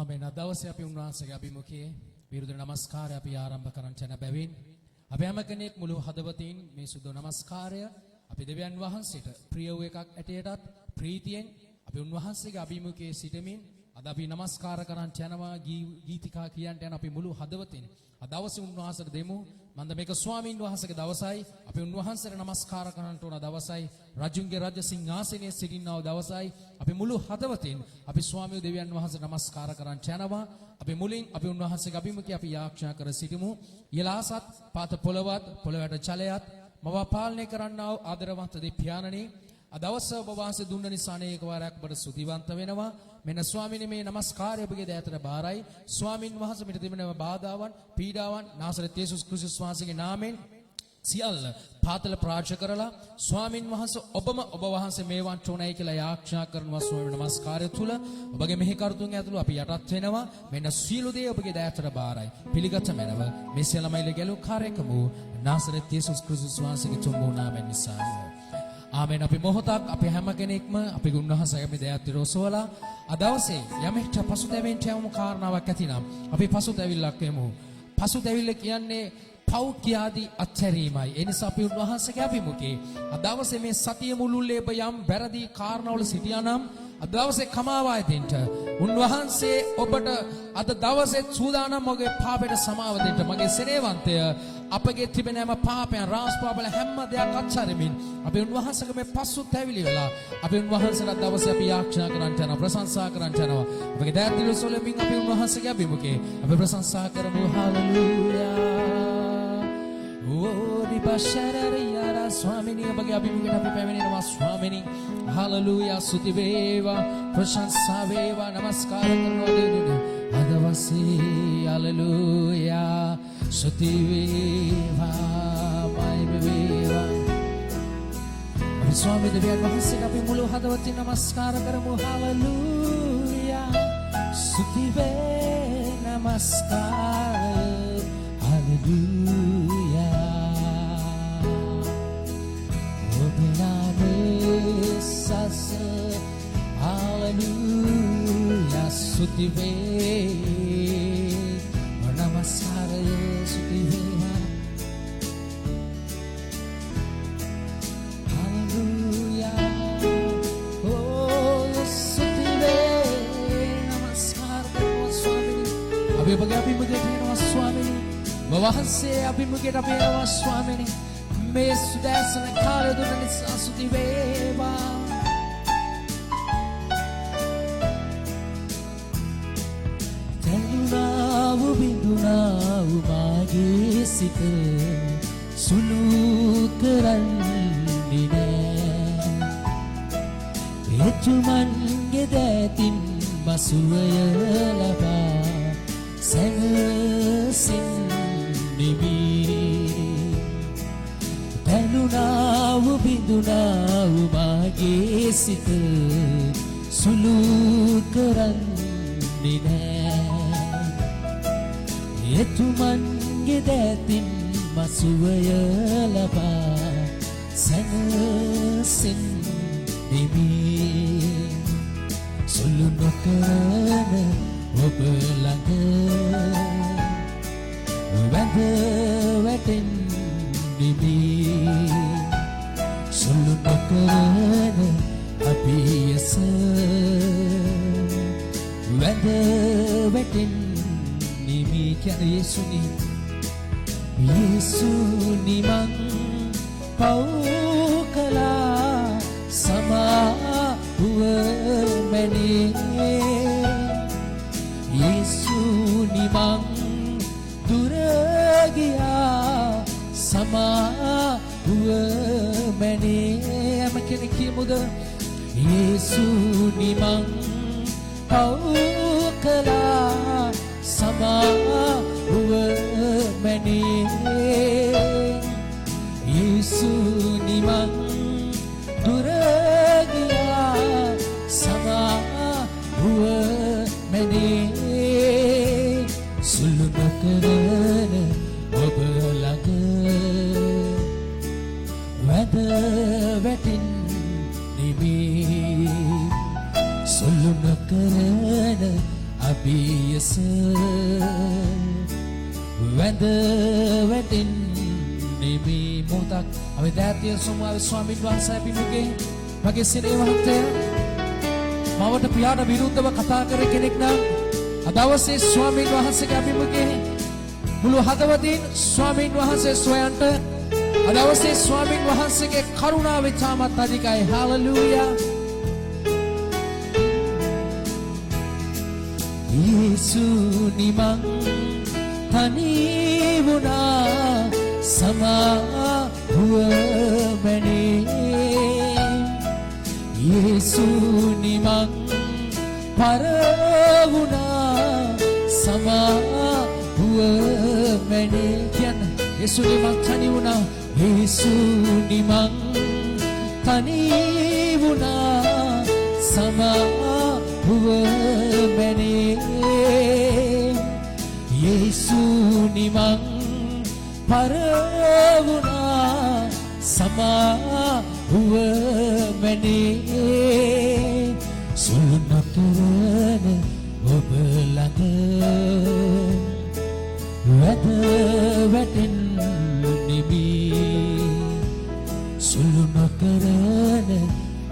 ආමෙන්. අද දවසේ අපි උන්වහන්සේගේ අභිමුඛයේ විරුද්ධ නමස්කාරය අපි ආරම්භ කරන්න යන බැවින් අපි හැම කෙනෙක් මුළු හදවතින් මේ සුදු නමස්කාරය අපි දෙවියන් වහන්සේට ප්‍රිය වූ එකක් ඇටයටත් ප්‍රීතියෙන් අපි උන්වහන්සේගේ අභිමුඛයේ සිටමින් අද අපි නමස්කාර කරන්න යනවා ගීතිකා කියන්ට යන අපි මුළු හදවතින් අද දවසේ උන්වහන්සේට දෙමු. මන්ද මේක ස්වාමීන් වහන්සේගේ දවසයි. අපි උන්වහන්සේට නමස්කාර කරන්නට ඕන දවසයි. රජුන්ගේ රජ සිංහාසනයේ සිටින්නව දවසයි. අපි මුළු හදවතින් අපි ස්වාමීන් දෙවියන් වහන්සේට නමස්කාර කරන්න යනවා. අපි මුලින් අපි උන්වහන්සේගේ අභිමුඛය අපි යාඥා කර සිටිමු. ඊලාසත් පාත පොළවත් පොළවට ජලයත් මව පාලනය කරන්නා වූ ආදරවන්ත දෙවියන්ණනි අදවස ඔබ වහන්සේ දුන්න නිසා අනේක වාරයක් ඔබට ස්තුතිවන්ත වෙනවා. මෙන්න ස්වාමීනි මේ නමස්කාරය ඔබගේ දෑතට බාරයි. ස්වාමින් වහන්සේ මෙට තිබෙන බාධාවන් පීඩාවන් නාසරෙත් යේසුස් ක්‍රිස්තුස් වහන්සේගේ නාමයෙන් සියල්ල පාතල ප්‍රාර්ථනා කරලා ස්වාමින් වහන්සේ ඔබම ඔබ වහන්සේ මේවන්ට උණයි කියලා යාඥා කරනවා. ස්වාමීන් නමස්කාරය තුල ඔබගේ මෙහි කරුතුන් ඇතුළු අපි යටත් වෙනවා. මෙන්න සියලු දේ ඔබගේ දෑතට බාරයි. පිළිගත මැනව මේ සියලමයිල ගැලු කාර්යකම නාසරෙත් යේසුස් ක්‍රිස්තුස් වහන්සේගේ තුම්බු නාමයෙන් නිසා. ආමෙන්. අපි මොහොතක් අපි හැම කෙනෙක්ම අපි උන්වහන්සේගේ මේ දයාත් රොසවලා අදවසේ යමෙක්ට පසුතැවෙන්න යමු කාරණාවක් ඇතිනම් අපි පසුතැවිල්ලක් වෙමු. පසුතැවිල්ල කියන්නේ පව් කියාදී අත්හැරීමයි. ඒ නිසා අපි උන්වහන්සේගේ අභිමුඛේ අදවසේ මේ සතිය මුළුල්ලේ ඔබ යම් වැරදි කාරණාවල සිටියානම් අදවසේ කමාවා දෙන්න උන්වහන්සේ ඔබට අද දවසේ සූදානම් ඔබගේ පාපයට සමාව දෙන්න. මගේ සෙනෙවන්තය අපගේ තිබෙන හැම පාපයන් රාස්පාවල හැම දෙයක් අත්හරිමින් අපි උන්වහන්සේගේ මේ පසුතැවිලි වෙලා අපි උන්වහන්සේට දවසේ අපි යාඥා කරන්න යනවා, ප්‍රශංසා කරන්න යනවා. අපගේ දෑතිල සොලමින් අපි උන්වහන්සේගේ අභිමුඛේ අපි ප්‍රශංසා කරමු. හාලෙලූයා. ඕරිපශරරියා ස්වාමිනී අපගේ අභිමුඛයට අපි පැමිණෙනවා. ස්වාමිනී හාලෙලූයා. ස්තුති වේවා, ප්‍රශංසා වේවා, නමස්කාර කරනවා දෙවියන් අදවසේ. හාලෙලූයා. ස්තුති වේවා, මහිම වේවා. අපි ස්වාමී දෙවියන් වහන්සේට අපි මුළු හදවතින් නමස්කාර කරමු. හාලෙලූයා. ස්තුති වේ, නමස්කාර. හාලෙලූයා. ඔබ නාමේ සස. හාලෙලූයා. ස්තුති වේ, නමස්කාරය. ස්තුති වේවා. හාලෙලූයා. ඕ ස්තුති වේ, නමස්කාර කරනවා ස්වාමීනි. අපි ඔබගේ අභිමුඛයට එනවා ස්වාමීනි. වහන්සේ අභිමුඛයට අපි එනවා ස්වාමීනි. මේ සුදෑසන කාලය දුන්න නිසා ස්තුති වේවා. තැළුණාවු බිඳුණාවු මාගේ සිත සුළු කරන්නේ නෑ. එතුමන්ගේ දෑතින් බසුවය ලබා සැනසෙන්නෙමි. තැළුණාවු බිඳුණාවු මාගේ සිත සුළු කරන්නේ නෑ. එතුමන්ගේ දෑතින් මසුවය ලබා සැනසෙන්නෙමි. සුළු නොකරන ඔබ ළඟ වැඳ වැටෙන්නෙමි. සුළු නොකරන අපි යස වැඳ වැටෙන්නෙමි. කියන යේසුනි. යේසුනි මං පව් කළා සමාව මැනේ. යේසුනි මං දුර ගියා සමාව මැනේ. යම කෙනෙක් කියමුද? යේසුනි මං පව් කළා සමාව මැනේ. යේසුනි මං දුර ගියා සමාව මැනේ. සුළු නොකරන ඔබ ළඟ වැඳ වැටෙන්නෙමි. සුළු නොකරන අභියස වැඳ වැටෙන්නේ මේ මොහොතක් අපි දෑතිය සෝමාවේ ස්වාමීන් වහන්සේ පිටුගේ මගේ සෙනෙහවන්තය මවට පියාට විරුද්ධව කතා කර කෙනෙක් නම් අද අවසේ ස්වාමීන් වහන්සේගේ අභිමුඛයේ මුළු හදවතින් ස්වාමීන් වහන්සේ සොයන්ට අද අවසේ ස්වාමීන් වහන්සේගේ කරුණාව ඉතාමත් අධිකයි හාලෙලූයා යේසුනි මං තනි වුණා සමාව මැනේ යේසුනි මං පර වුණා සමාව මැනේ කියන්න යේසුනි මං තනි වුණා යේසුනි මං තනි වුණා සමාව මැනේ යේසුනි මං පර වුණා සමාව මැනේ සුළු නොකරන ඔබ ළඟ වැද වැටෙන්නේ සුළු නොකරන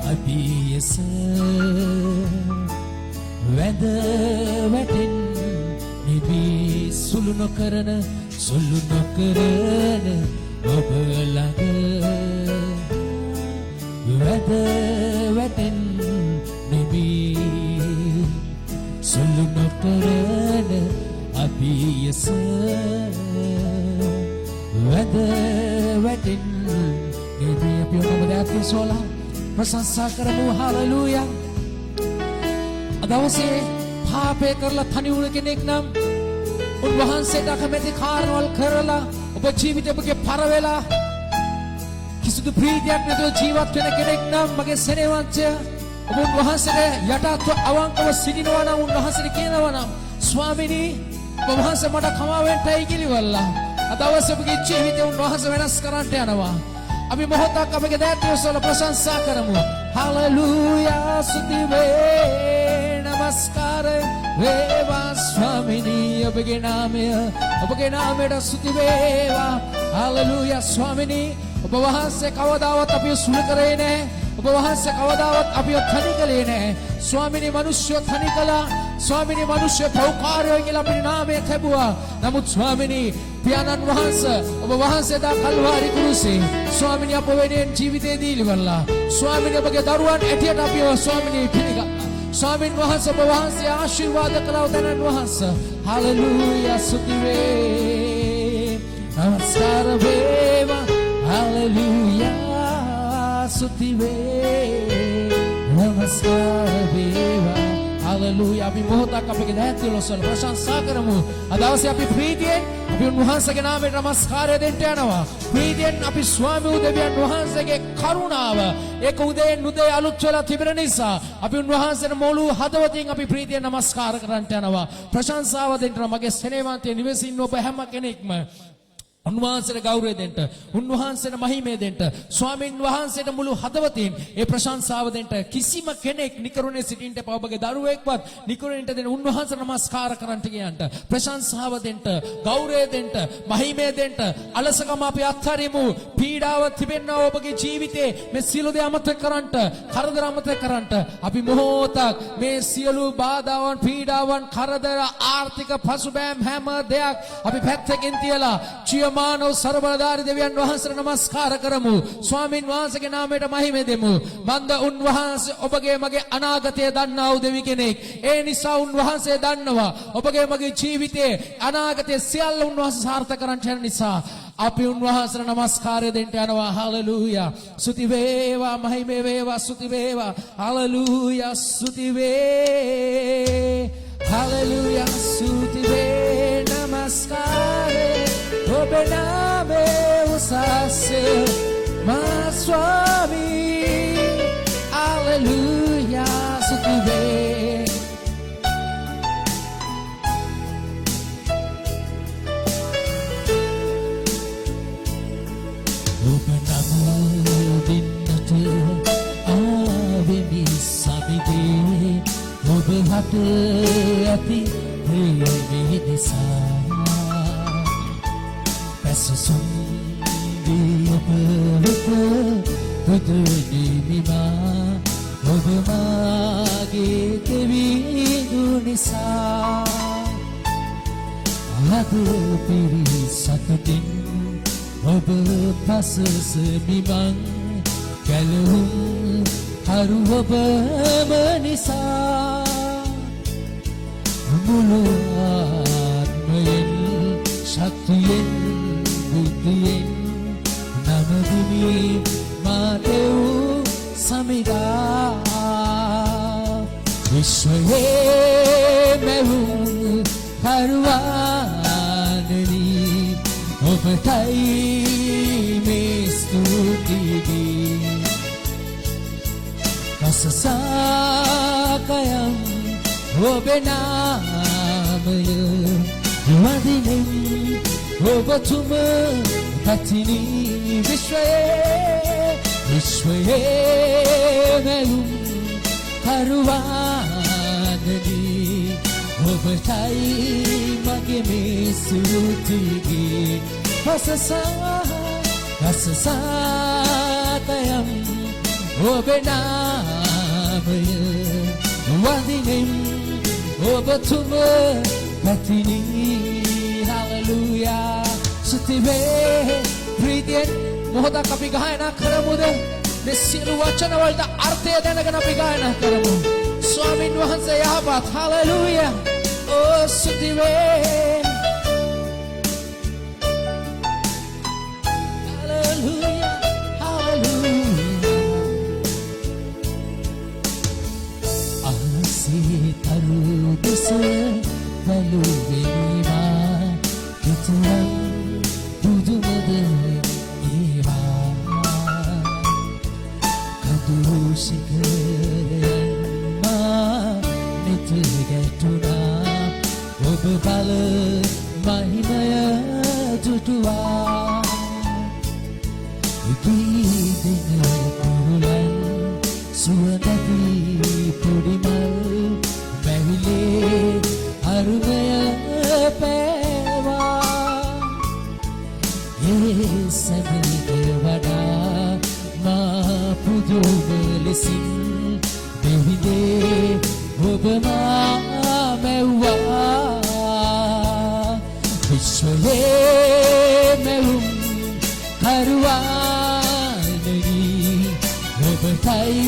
අභියස වැද වැටෙන්නේ සුළු නොකරන ඔබ ළඟ වැද වැටෙන්නේ සුළු නොකරන අභියස වැද වැටෙන්නේ අපි ඔබ දැක්කේ සෝලා ප්‍රශංසා කරමු හාලෙලූයා දවසේ පාපේ කරලා තනි වුණ කෙනෙක් නම් උන්වහන්සේට අකමැති කාරණවල් කරලා ඔබ ජීවිතේ ඔබගේ පර වෙලා කිසිදු ප්‍රීතියක් නැතුව ජීවත් වෙන කෙනෙක් නම් මගේ සෙනෙහවන්තය ඔබ උන්වහන්සේට යටත්ව අවංකව සිටිනවා නම් උන්වහන්සේට කියනවා නම් ස්වාමීනි ඔබ වහන්සේ මට කමාවෙන්ටයි කිලිවල්ලා අද දවසේ ඔබගේ ජීවිතේ උන්වහන්සේ වෙනස් කරන්නට යනවා අපි මොහොතක් අපගේ දෑතියසල ප්‍රශංසා කරමු හාලෙලූයා ස්තුති වේ නමස්කාර වේවා ස්වාමීනි ඔබගේ නාමයට ස්තුති වේවා හාලෙලූයා ස්වාමීනි ඔබ වහන්සේ කවදාවත් අපිව සුළු කරේ නැහැ ඔබ වහන්සේ කවදාවත් අපිව තනි කළේ නැහැ ස්වාමීනි මිනිස්සු තනි කළා ස්වාමීනි මිනිස්සු පෞකාරයෝ කියලා අපේ නාමය ලැබුවා නමුත් ස්වාමීනි පියාණන් වහන්සේ ඔබ වහන්සේ දා කල්වාරි කුරුසේ ස්වාමීනි අප වෙනුවෙන් ජීවිතේ දීලිවලා ස්වාමීනි ඔබගේ දරුවන් ඇටියට අපිව ස්වාමීනි පිළිගත්තා ස්වාමීන් වහන්සේ ඔබ වහන්සේ ආශිර්වාද කළා උදැනන් වහන්සේ හාලෙලූයා ස්තුති වේ නමස්කාර වේවා හාලෙලූයා ස්තුති වේ නමස්කාර වේවා හාලෙලූයා අපි මොහොතක් අපගේ දෑතියලොස්සල ප්‍රශංසා කරමු අද දවසේ අපි ප්‍රීතියෙන් අපි උන්වහන්සේගේ නාමයට නමස්කාරය දෙන්න යනවා ප්‍රීතියෙන් අපි ස්වාමී උදවියන් වහන්සේගේ කරුණාව ඒක උදේ නුදේ අලුත් වෙලා තිබෙන නිසා අපි උන්වහන්සේට මුළු හදවතින් අපි ප්‍රීතියෙන් නමස්කාර කරන්නට යනවා ප්‍රශංසාව දෙන්න මගේ සෙනෙහවන්තය නිවෙසින් ඔබ හැම කෙනෙක්ම උන්වහන්සේට ගෞරවය දෙන්න උන්වහන්සේට මහිමය දෙන්න ස්වාමීන් වහන්සේට මුළු හදවතින් ඒ ප්‍රශංසාව දෙන්න කිසිම කෙනෙක් නිකරුණේ සිටින්න එපා ඔබගේ දරුවෙක්වත් නිකරුණේට දෙන උන්වහන්සේට නමස්කාර කරන්නට කියන්න ප්‍රශංසාව දෙන්න ගෞරවය දෙන්න මහිමය දෙන්න අලසකම අපි අත්හරිමු පීඩාව තිබෙනා ඔබගේ ජීවිතේ මේ සියලු දේ අමතක කරන්නට කරදර අමතක කරන්නට අපි මොහොතක් මේ සියලු බාධාවන් පීඩාවන් කරදර ආර්ථික පසුබෑම් හැම දෙයක් අපි පැත්තකින් තියලා මානව ਸਰබලධාරී දෙවියන් වහන්සේට නමස්කාර කරමු ස්වාමින් වහන්සේගේ නාමයට මහිමය දෙමු මන්ද උන්වහන්සේ ඔබගේ මගේ අනාගතය දන්නා වූ දෙවි කෙනෙක් ඒ නිසා උන්වහන්සේ දන්නවා ඔබගේ මගේ ජීවිතයේ අනාගතය සියල්ල උන්වහන්සේ සාර්ථක කරන්න යන නිසා අපි උන්වහන්සේට නමස්කාරය දෙන්න යනවා හාලෙලූයා ස්තුති වේවා මහිමය වේවා ස්තුති වේවා හාලෙලූයා ස්තුති වේ හාලෙලූයා ස්තුති වේ නමස්කාරය ඔබ නාමේ උසස්සේ මා ස්වාමී හාලෙලූයා ස්තුති වේ ඔබ නම දින්නට ආවෙමි සමිතේ ඔබ හත් සිට ඇති ප්‍රේමී නිසා පැසසුම් දී ඔබ වෙත පුදුනිමිමා ඔබ මාගේ දෙවිඳු නිසා අද පිරිසතුටින් ඔබ පසස බිමන් ගැලවුම් හරු ඔබම නිසා මුළු ආත්මයෙන් ශක්තියෙන් බුද්ධියෙන් නමදිමි මාතෙව් සමිදා විශ්වයේ මෙවුම් හරුවානනි ඔබටයි මේ ස්තුතියි කසසාකයම් ඔබේ නාමය වදිනෙන් ඔබතුම පැතිනි විශ්වයේ මෙලුම් හරුවානනි ඔබටයි මගේ මේ ස්තුතියි කසසාකයම් ඔබේ නාමය වදිනෙන් ඔබතුම පැතිනි හලෙලූයා ස්තුතිවේ ප්‍රීතියෙන් මොහොතක් අපි ගායනා කරමුද මේ සියලු වචන වලට අර්ථය දැනගෙන අපි ගායනා කරමු ස්වාමින් වහන්සේ යහපත් හලෙලූයා ඕ ස්තුතිවේ හලෙලූයා හලෙලූයා ආසේ තරු දෙස බලුවෙනිවා කිතුවන් බුදුමද ඒවා කඳු ශිඛරයන් මා නිත ගැටුණා ඔබ බල මහිමය දුටුවා ඉදී දින කුරුලන් සුවඳති පොඩිමල් බැවිලේ අරුමය පෑවා ඒ සැමික වඩා මා පුදුම ලෙසින් දෙවිදේ ඔබ මා මැව්වා විශ්වයේ මෙවුම් හරුවානනි ඔබටයි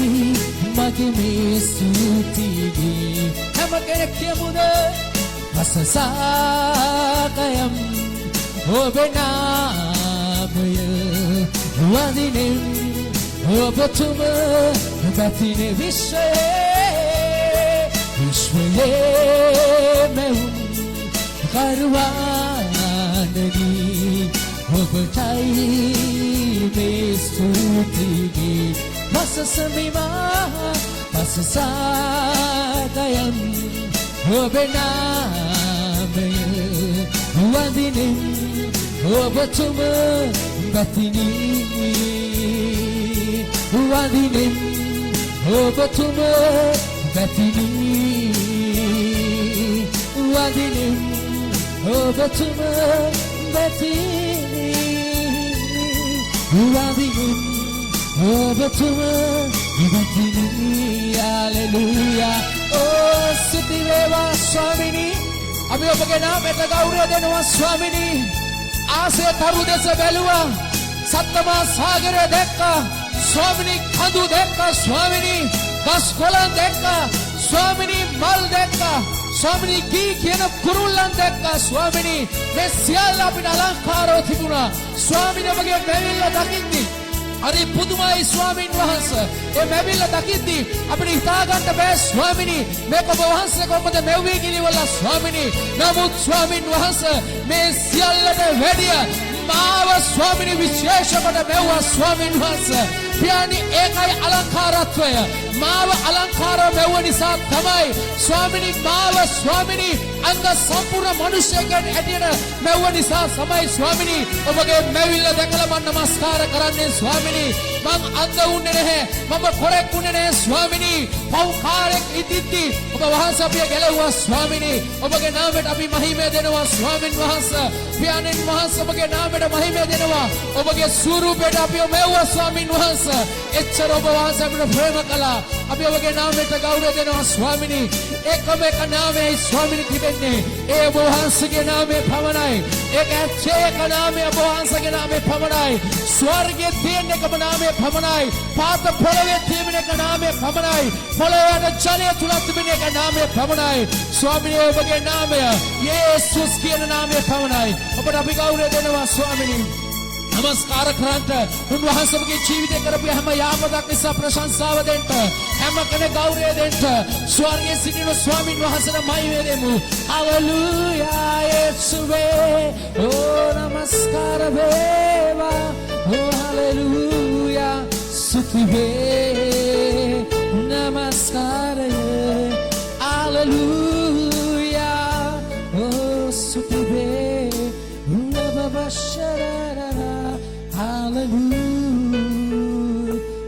මගේ මේ ස්තුතියි හැම කෙනෙක් කියමුද කසසාකයම් ඔබේ නාමය වදිනෙන් ඔබතුම පැතිනි විශ්වයේ මෙවුම් හරුවානනි ඔබටයි මේ ස්තුතියි කසසාකයම් ඔබේ නාමය වදිනෙන් ඔබතුම පැතිනි වදිනෙන් ඔබතුම පැතිනි වදිනෙන් ඔබතුම පැතිනි වදිනෙන් ඔබතුම පැතිනි හලෙලූයා ඕ ස්තුති වේවා ස්වාමිනී අපි ඔබගේ නාමයට ගෞරවය දෙනවා ස්වාමිනී ආසේ තරු දෙස බැලුවා සත්තමා සාගරය දැක්කා ස්වාමිනී කඳු දැක්කා ස්වාමිනී ගස් කොළන් දැක්කා ස්වාමිනී මල් දැක්කා ස්වාමිනී කී කියන කුරුල්ලන් දැක්කා ස්වාමිනී මේ සියල්ල අපිට අලංකාරව තිබුණා ස්වාමිනී ඔබගේ මැවිල්ල දකිද්දී අරි පුදුමයි ස්වාමින් වහන්සේ ඒ මැවිල්ල දකිද්දී අපිට හිතා ගන්න බෑ ස්වාමිනී මේක ඔබ වහන්සේ කොහොමද මෙව්වී කිලිවල ස්වාමිනී නමුත් ස්වාමින් වහන්සේ මේ සියල්ලට වැඩිය මාව ස්වාමිනී විශේෂ කොට මෙව්වා ස්වාමින් වහන්සේ පියාණනි ඒකයි අලංකාරත්වය මාව අලංකාර මෙවුව නිසා තමයි ස්වාමිනී මාව ස්වාමිනී අංග සම්පූර්ණ මිනිසෙක්ගෙන් ඇටියට මෙවුව නිසා තමයි ස්වාමිනී ඔබගේ මෙවිල්ල දැකලා මම නමස්කාර කරන්නේ ස්වාමිනී මම අන්ධ වුණේ නැහැ මම කොරෙක් වුණේ නැහැ ස්වාමිනී පව්කාරෙක් ඉදිද්දි ඔබ වහන්සේ අපිව ගැලවුවා ස්වාමිනී ඔබගේ නාමයට අපි මහිමය දෙනවා ස්වාමින් වහන්සේ පියාණන් වහන්සේ ඔබගේ නාමයට මහිමය දෙනවා ඔබගේ ස්වරූපයට අපිව මෙවුවා ස්වාමින් වහන්සේ එච්චර ඔබ වහන්සේ අපිට ප්‍රේම කළා අපි ඔබගේ නාමයට ගෞරව දෙනවා ස්වාමිනී එකම එක නාමයයි ස්වාමිනී තිබෙන්නේ ඒ ඔබ වහන්සේගේ නාමය පමණයි ඒක ඇත්තේ එක නාමය ඔබ වහන්සේගේ නාමය පමණයි ස්වර්ගයේ තියෙන එකම නාමය පමණයි පාත පොළවේ තියෙන එක නාමය පමණයි පොළොවට ජලය තුල තිබෙන එක නාමය පමණයි ස්වාමිනී ඔබගේ නාමය යේසුස් කියන නාමය පමණයි ඔබට අපි ගෞරව දෙනවා ස්වාමිනී නමස්කාර කරන්ට උන්වහන්සේගේ ජීවිතේ කරපු හැම යාමතක් නිසා ප්‍රශංසාව දෙන්න හැම කෙනෙක් ගෞරවය දෙන්න ස්වර්ගයේ සිටින ස්වාමින් වහන්සේට මහිමය දෙමු හලෙලූයා යේසුවේ ඕ නමස්කාර වේවා ඕ හලෙලූයා ස්තුති වේ නමස්කාරය හලෙලූයා ඕ ස්තුති වේ නබබෂරා Hallelujah,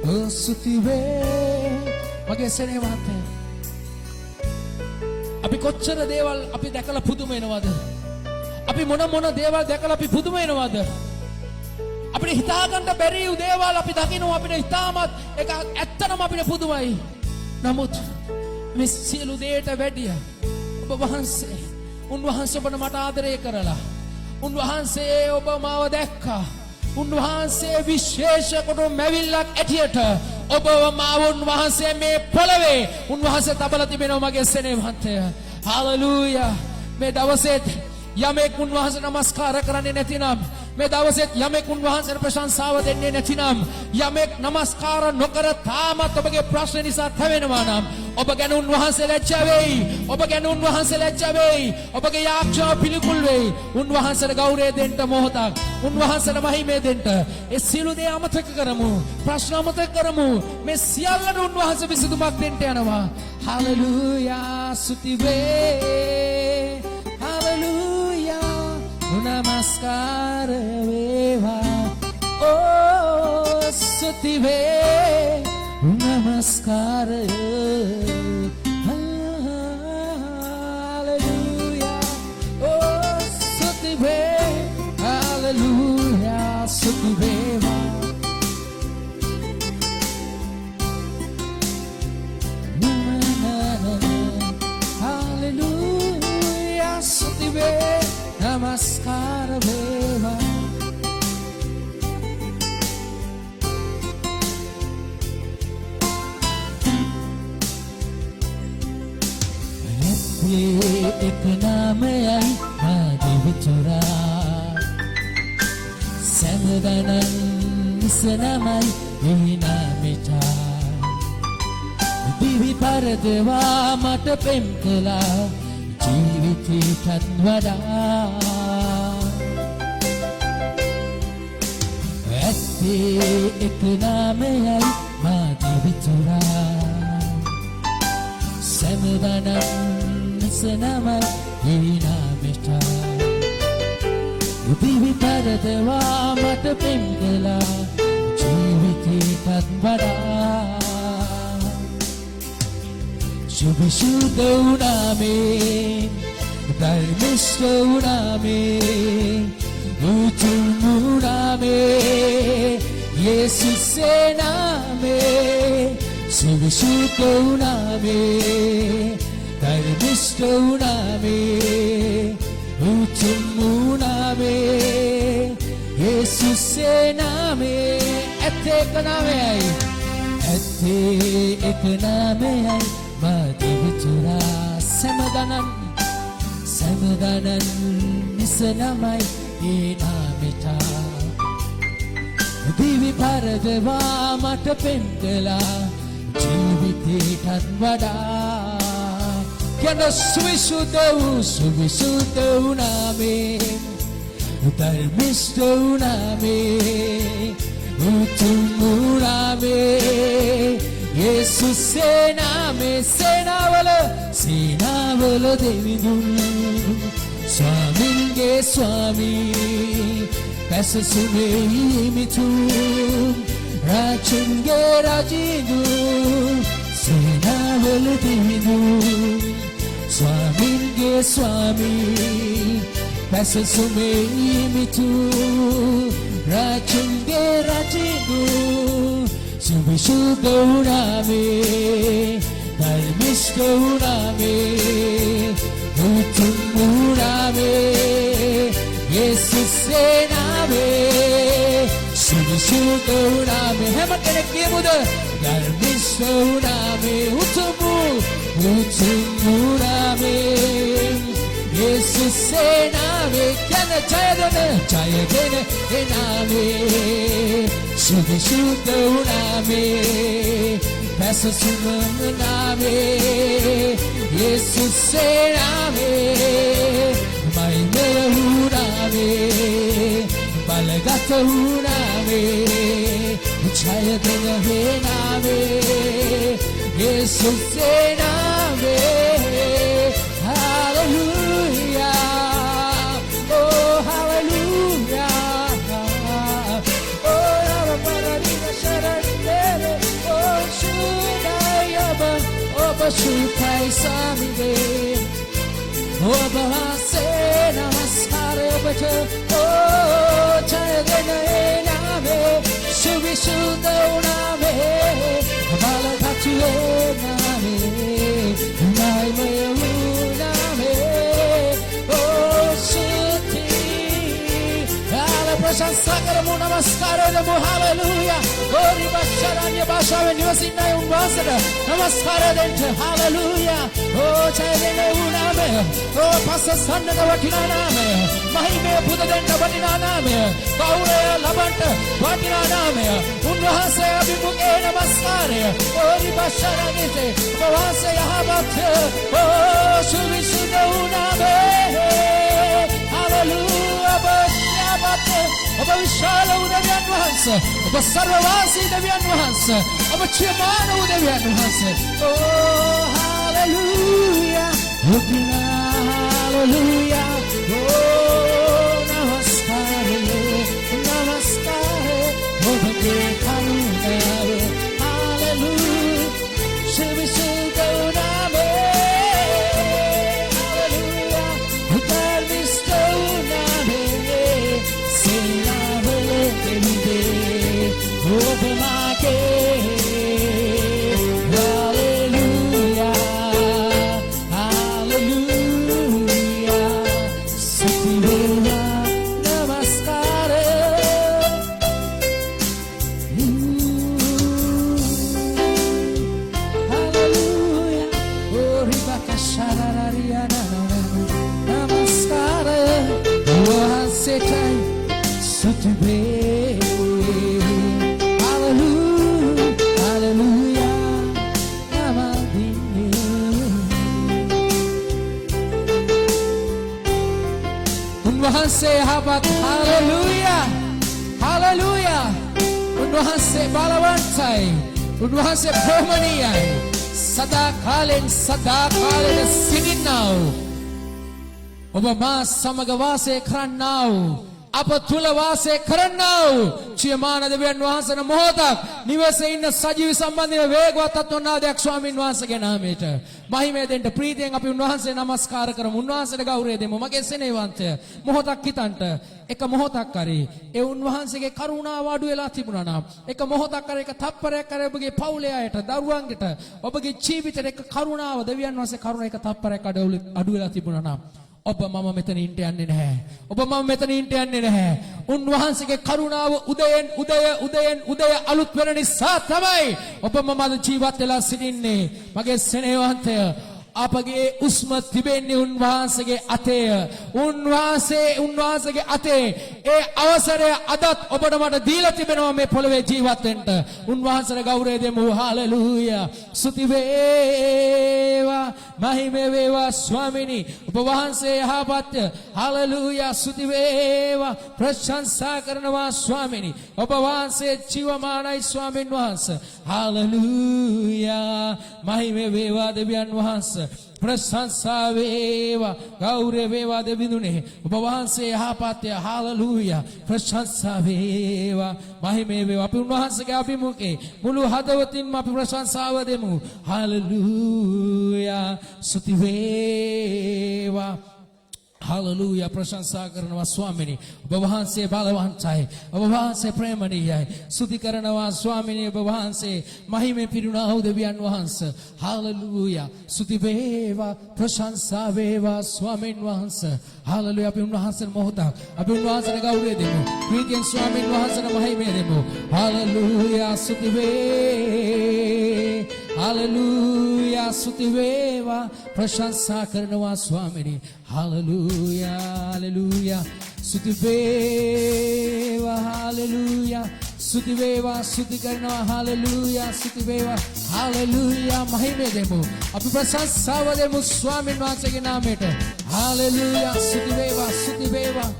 oh sutiwe. Mage sene mate. අපි කොච්චර දේවල් අපි දැකලා පුදුම වෙනවද? අපි මොන දේවල් දැකලා අපි පුදුම වෙනවද? අපිට හිතා ගන්න බැරි වූ දේවල් අපි දකිනවා අපිට හිතාමත් ඒක ඇත්තටම අපිට පුදුමයි. නමුත් මේ සියලු දේට වැඩිය ඔබ වහන්සේ උන්වහන්සේ ඔබට මට ආදරය කරලා උන්වහන්සේ ඔබ මාව දැක්කා. උන්වහන්සේ විශේෂ කොට මැවිල්ලක් ඇටියට ඔබව මාව උන්වහන්සේ මේ පොළවේ උන්වහන්සේ තබලා තිබෙනවා මගේ සෙනෙහවන්තය. හalleluya. මේ දවසේත් යමෙක් උන්වහන්සේ නමස්කාර කරන්නේ නැතිනම් මේ දවසේත් යමෙක් උන්වහන්සේට ප්‍රශංසාව දෙන්නේ නැතිනම් යමෙක් නමස්කාර නොකර තාමත් ඔබගේ ප්‍රශ්න නිසා තැවෙනවා නම් ඔබ ගැන උන්වහන්සේ ලැජ්ජා වෙයි. ඔබ ගැන උන්වහන්සේ ලැජ්ජා වෙයි. ඔබගේ යාඥාව පිළිකුල් වෙයි. උන්වහන්සේට ගෞරවය දෙන්න මොහොතක්. උන්වහන්සේට මහිමය දෙන්න. ඒ සියලු දේ අමතක කරමු. ප්‍රශ්න අමතක කරමු. මේ සියල්ලට උන්වහන්සේ විසඳුමක් දෙන්න යනවා. හalleluya ස්තුති වේ. හalleluya නමස්කාර වේවා. ඕ ස්තුති වේ. Namaskara Hallelujah Oh Sutibe Hallelujah Sutibe Hallelujah Sutibe Namaskara Veva एक नाम आई माधविचुरा सैमदानन सनमई नामिचा दिवि परदवा मट पेमकला जीविती तद्वदा ऐसे एक नाम आई माधविचुरा सैमदानन Senamai inamita Divi paradeva mata pemgala Jiviti kadvada Shubhishuddha uname Dharmishta uname Utumu uname Jesus name Shubhishuddha uname Dharmishta uname Utumu uname Jesus name Ette ek name hai Ette ek name hai Madhvichura Samadanan Nisanamai inamita Divi paradeva mata pemgala Jiviteetat vada Kena Suvishuddha uname Dharmishta uname උතුමුරාමේ යේසුස්සේ නාමේ සේනාවල දෙවිඳුන් ස්වාමින්ගේ ස්වාමී පැසසුමේ මිතුම් රාජුන්ගේ රජිඳුන් සේනාවල දෙවිඳුන් ස්වාමින්ගේ ස්වාමී පැසසුමේ මිතුම් රාජුන්ගේ රජිඳුන් සුවිශුද්ධ වුණාමේ ධර්මිෂ්ඨ වුණාමේ උතුම් වුණාමේ යේසුස්සේ නාමේ සුවිශුද්ධ වුණාමේ හැම කෙනෙක් කියමුද ධර්මිෂ්ඨ වුණාමේ උතුම් වුණාමේ යේසුස්සේ නාමේ කියන ජයදෙන නාමේ සුවිශුද්ධ වුණාමේ පැසසුම නාමේ යේසුස්සේ නාමේ මහිමය වුණාමේ බලගත වුණාමේ ජයදෙන නාමේ යේසුස්සේ නාමේ hallelujah oh hallelujah oh rabarina sharandere oh shudayaba oh bashukai samide oh bahase namaskar bacha oh chayadena name shubishuddha name balagatu name maimaya प्रशंसा करमु नमस्कार करमु हालेलुया गोरी बच्चरान्य भाषा में निवसिन है उन्वासर नमस्कार देंट हालेलुया ओ चैले उनामे ओ पाससन का वटिना नामे महिमे बुध देंट वटिना नामे गौरव लबंट वटिना नामे उन्वासे अभिमुखे नमस्कार गोरी बच्चरान्य से उन्वासे यहाँ बात ओ सुविशुद्ध उनामे हालेलुया ඔබ විශාල වූ දෙවියන් වහන්සේ ඔබ සර්වවාසී දෙවියන් වහන්සේ ඔබ චිරමාන වූ දෙවියන් වහන්සේ oh hallelujah hallelujah oh namaskar ඔබගේ කරුණාව hallelujah සවිසුද්ධ නාමේ open my gate, hallelujah, hallelujah, Sutiya namaskar, hallelujah, oh ribaka sharariya namaskar, oh hasetai Sutiya. उन्वහන්සේ යහපත් හalleluya හalleluya උන්වහන්සේ බලවන්තයි උන්වහන්සේ ප්‍රේමණීයයි සදා කාලෙන් සිටිනා වූ ඔබ මා සමග වාසය කරන්නා වූ අප තුල වාසය කරන්නා වූ චියමාන දෙවියන් වහන්සේන මොහොතක් නිවසේ ඉන්න සජීවී සම්බන්ධව වේගවත් අත්වනාදයක් ස්වාමින් වහන්සේගේ නාමයට මහිමය දෙන්න ප්‍රීතියෙන් අපි උන්වහන්සේ නමස්කාර කරමු උන්වහන්සේට ගෞරවය දෙමු මගේ සෙනෙහවන්තය මොහොතක් හිතන්ට එක මොහොතක් කරේ ඒ උන්වහන්සේගේ කරුණාව අඩු වෙලා තිබුණා නම් එක මොහොතක් කරේ එක තප්පරයක් කරේ ඔබගේ පවුලේ අයට දරුවන්ට ඔබගේ ජීවිතේට එක කරුණාව දෙවියන් වහන්සේ කරුණ එක තප්පරයක් අඩු වෙලා තිබුණා නම් ඔබ මම මෙතන ඉන්න යන්නේ නැහැ. ඔබ මම මෙතන ඉන්න යන්නේ නැහැ. උන්වහන්සේගේ කරුණාව උදය අලුත් වෙන නිසා තමයි ඔබ මම ජීවත් වෙලා සිටින්නේ. මගේ සෙනෙහවන්තය අපගේ උස්ම තිබෙන්නේ උන්වහන්සේගේ අතේ. උන්වහන්සේගේ අතේ ඒ අවසරය අදත් ඔබට මට දීලා තිබෙනවා මේ පොළවේ ජීවත් වෙන්න. උන්වහන්සේට ගෞරවය දෙමු. හාලෙලූයා. ස්තුති වේවා. මහිම වේවා ස්වාමිනී. ඔබ වහන්සේ යහපත්ය. හාලෙලූයා. ස්තුති වේවා. ප්‍රශංසා කරනවා ස්වාමිනී. ඔබ වහන්සේ ජීවමානයි ස්වාමීන් වහන්සේ. හාලෙලූයා. මහිම වේවා දෙවියන් වහන්සේ. ප්‍රශංසා වේවා ගෞරව වේවා දෙවිඳුනේ ඔබ වහන්සේ යහපත්ය. හාලෙලූයා. ප්‍රශංසා වේවා මහිම වේවා. අපි උන්වහන්සේගේ අභිමුඛේ මුළු හදවතින්ම අපි ප්‍රශංසාව දෙමු. හාලෙලූයා. ස්තුති වේවා. Hallelujah. ප්‍රශංසා කරනවා ස්වාමිනී. ඔබ වහන්සේ බලවන්තයි. ඔබ වහන්සේ ප්‍රේමණීයයි. ස්තුති කරනවා ස්වාමිනී. ඔබ වහන්සේ මහිමේ පිරුණා වූ දෙවියන් වහන්සේ. Hallelujah. ස්තුති වේවා. ප්‍රශංසා වේවා ස්වාමීන් වහන්සේ. Hallelujah. අපි උන්වහන්සේට මොහොතක් අපි උන්වහන්සේට ගෞරවය දෙමු. ප්‍රීතියෙන් ස්වාමීන් වහන්සේට මහිමය දෙමු. Hallelujah. ස්තුති වේ. Hallelujah. ස්තුති වේවා. ප්‍රශංසා කරනවා ස්වාමිනී. Hallelujah, hallelujah, ස්තුති වේවා, hallelujah, ස්තුති වේවා, ස්තුති කරනවා, hallelujah, ස්තුති වේවා, hallelujah, මහිමය දෙමු. අපි ප්‍රශංසාව දෙමු ස්වාමීන් වහන්සේගේ නාමයට. hallelujah, ස්තුති වේවා, ස්තුති වේවා.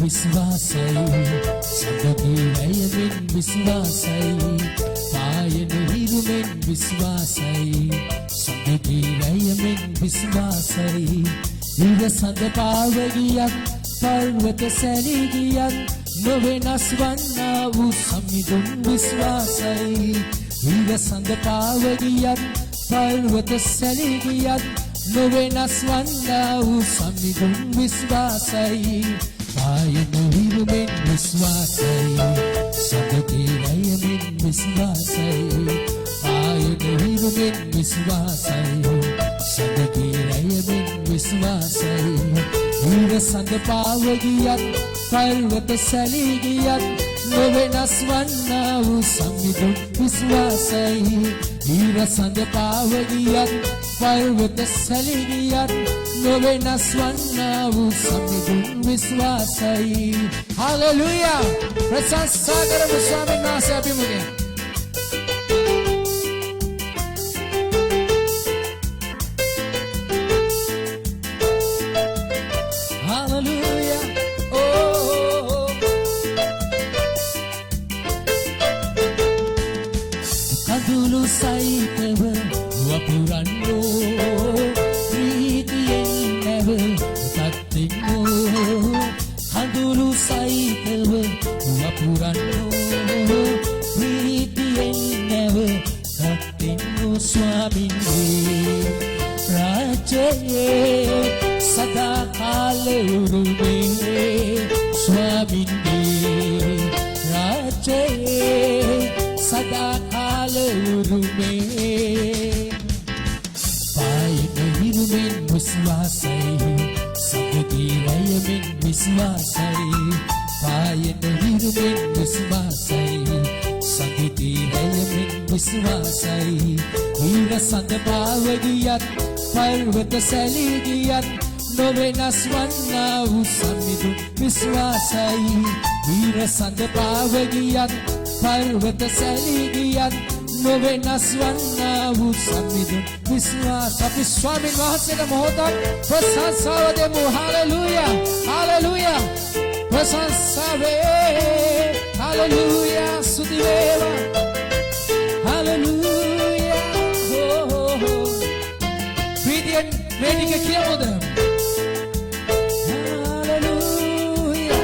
විශ්වාසයි සඳකී වැයමින් විශ්වාසයි පායන හිරුමෙන් විශ්වාසයි සඳකී වැයමින් විශ්වාසයි ඉර සඳ පාවගියක් පර්වත සැලී ගියක් නොවෙනස් වන්නා වූ සමිඳුන් විශ්වාසයි ඉර සඳ පාවගියක් පර්වත සැලී ගියක් නොවෙනස් වන්නා වූ සමිඳුන් විශ්වාසයි පායන හිරුමෙන් විශ්වාසයි සඳකී වැයමින් විශ්වාසයි පායන හිරුමෙන් විශ්වාසයි සඳකී වැයමින් විශ්වාසයි ඉර සඳ පාවගියක් පර්වත සැලී ගියක් නොවෙනස් වන්නා වූ සමිඳුන් විශ්වාසයි ඉර සඳ පාවගියක් පර්වත සැලී ගියක් නොවෙනස් වන්නා වූ සමිඳුන් විශ්වාසයි. Hallelujah. ප්‍රශංසා කරමු ස්වාමීන් වහන්සේ අභිමුඛයෙන්. Hallelujah. Oh. කඳුළු සහිතව වපුරන්නෝ හඳුළු සහිතව වපුරන්නෝ ප්‍රීතියෙන් නැව රැක්කෙන්නෝ ස්වාමිනේ රාජ්‍යයේ සදාකාල උරුමේ ස්වාමිනේ රාජ්‍යයේ සදාකාල උරුමේ පායන හිරුමෙන් විශ්වාසයි සඳකී වැයමින් විශ්වාසයි පායන හිරුමෙන් විශ්වාසයි සඳකී වැයමින් විශ්වාසයි ඉර සඳ පාවගියක් පර්වත සැලී ගියක් නොවෙනස් වන්නා වූ සමිඳුන් විශ්වාසයි ඉර සඳ පාවගියක් පර්වත සැලී ගියක් නොවෙනස් වන්නා වූ සමිඳුන් විශ්වාස. අපි ස්වාමීන් වහන්සේට මොහොතක් ප්‍රශංසාව දෙමු. hallelujah, hallelujah, ප්‍රශංසා වේ. hallelujah, ස්තුති වේවා. hallelujah, ප්‍රීතියෙන් වේදික කියමුද? hallelujah,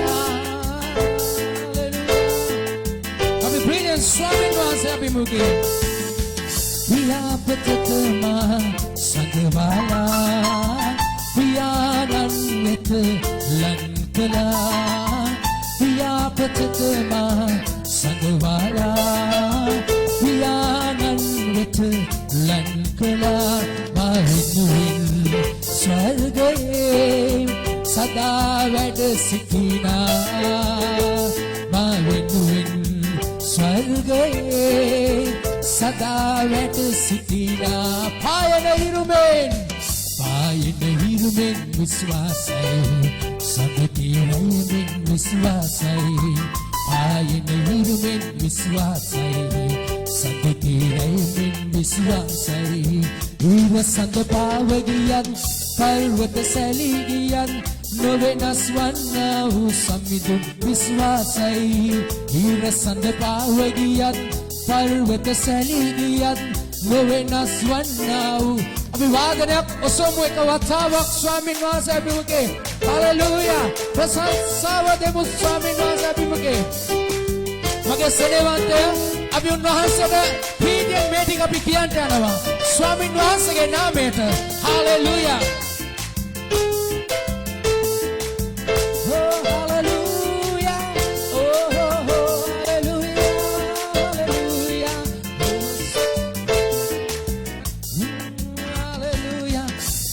hallelujah. අපි ප්‍රීතියෙන් ස්වාමීන් වහන්සේ අභිමුඛයෙන් ව්‍යාපෘතමා සගවාලා ව්‍යානන් වෙත ලං කළා ව්‍යාපෘතමා සගවාලා ව්‍යානන් වෙත ලං සිටිනා මා වෙනුවෙන් ස්වර්ගයේ සදා වැඩ සිටිනා පායන හිරුමෙන් විශ්වාසයි සබතිරයෙන් විශ්වාසයි පායන හිරුමෙන් විශ්වාසයි සබතිරයෙන් විශ්වාසයි ඊර සඳ පාවගියන් පර්වත සැලී ගියන් නොවෙනස් වන්නා වූ සම්මිදුන් විශ්වාසයි ඊර සඳ පාවගියන් පර්වත සැලී ගියන් නොවෙනස් වන්නා වූ අපි වාදනයක් ඔසවමු එක වතාවක් ස්වාමීන් වහන්සේ අභිමුඛේ හලෙලූයා ප්‍රශංසාව දෙමු ස්වාමීන් වහන්සේ අභිමුඛේ මගේ සෙනෙවන්තය අපි උන්වහන්සේට ප්‍රීතියෙන් මේ ටික අපි කියන්න යනවා ස්වාමීන් වහන්සේගේ නාමයට හලෙලූයා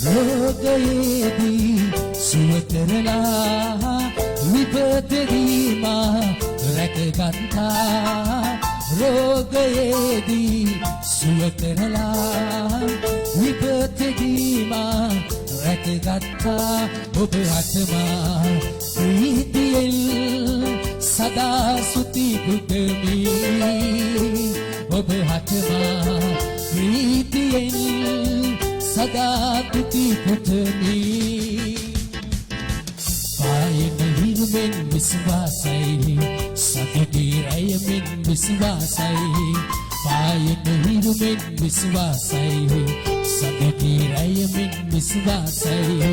රෝගයේදී සුව කරලා විපතදී මා රැකගත්තා රෝගයේදී සුව කරලා විපතදී මා රැකගත්තා ඔබ අතමා ප්‍රීතියෙන් සදා සුති පුදමි ඔබ අතමා ප්‍රීතියෙන් සදා තුති පුතමි පායන හිරුමෙන් විශ්වාසයි සතිරයමින් විශ්වාසයි පායන හිරුමෙන් විශ්වාසයි සතිරයමින් විශ්වාසයි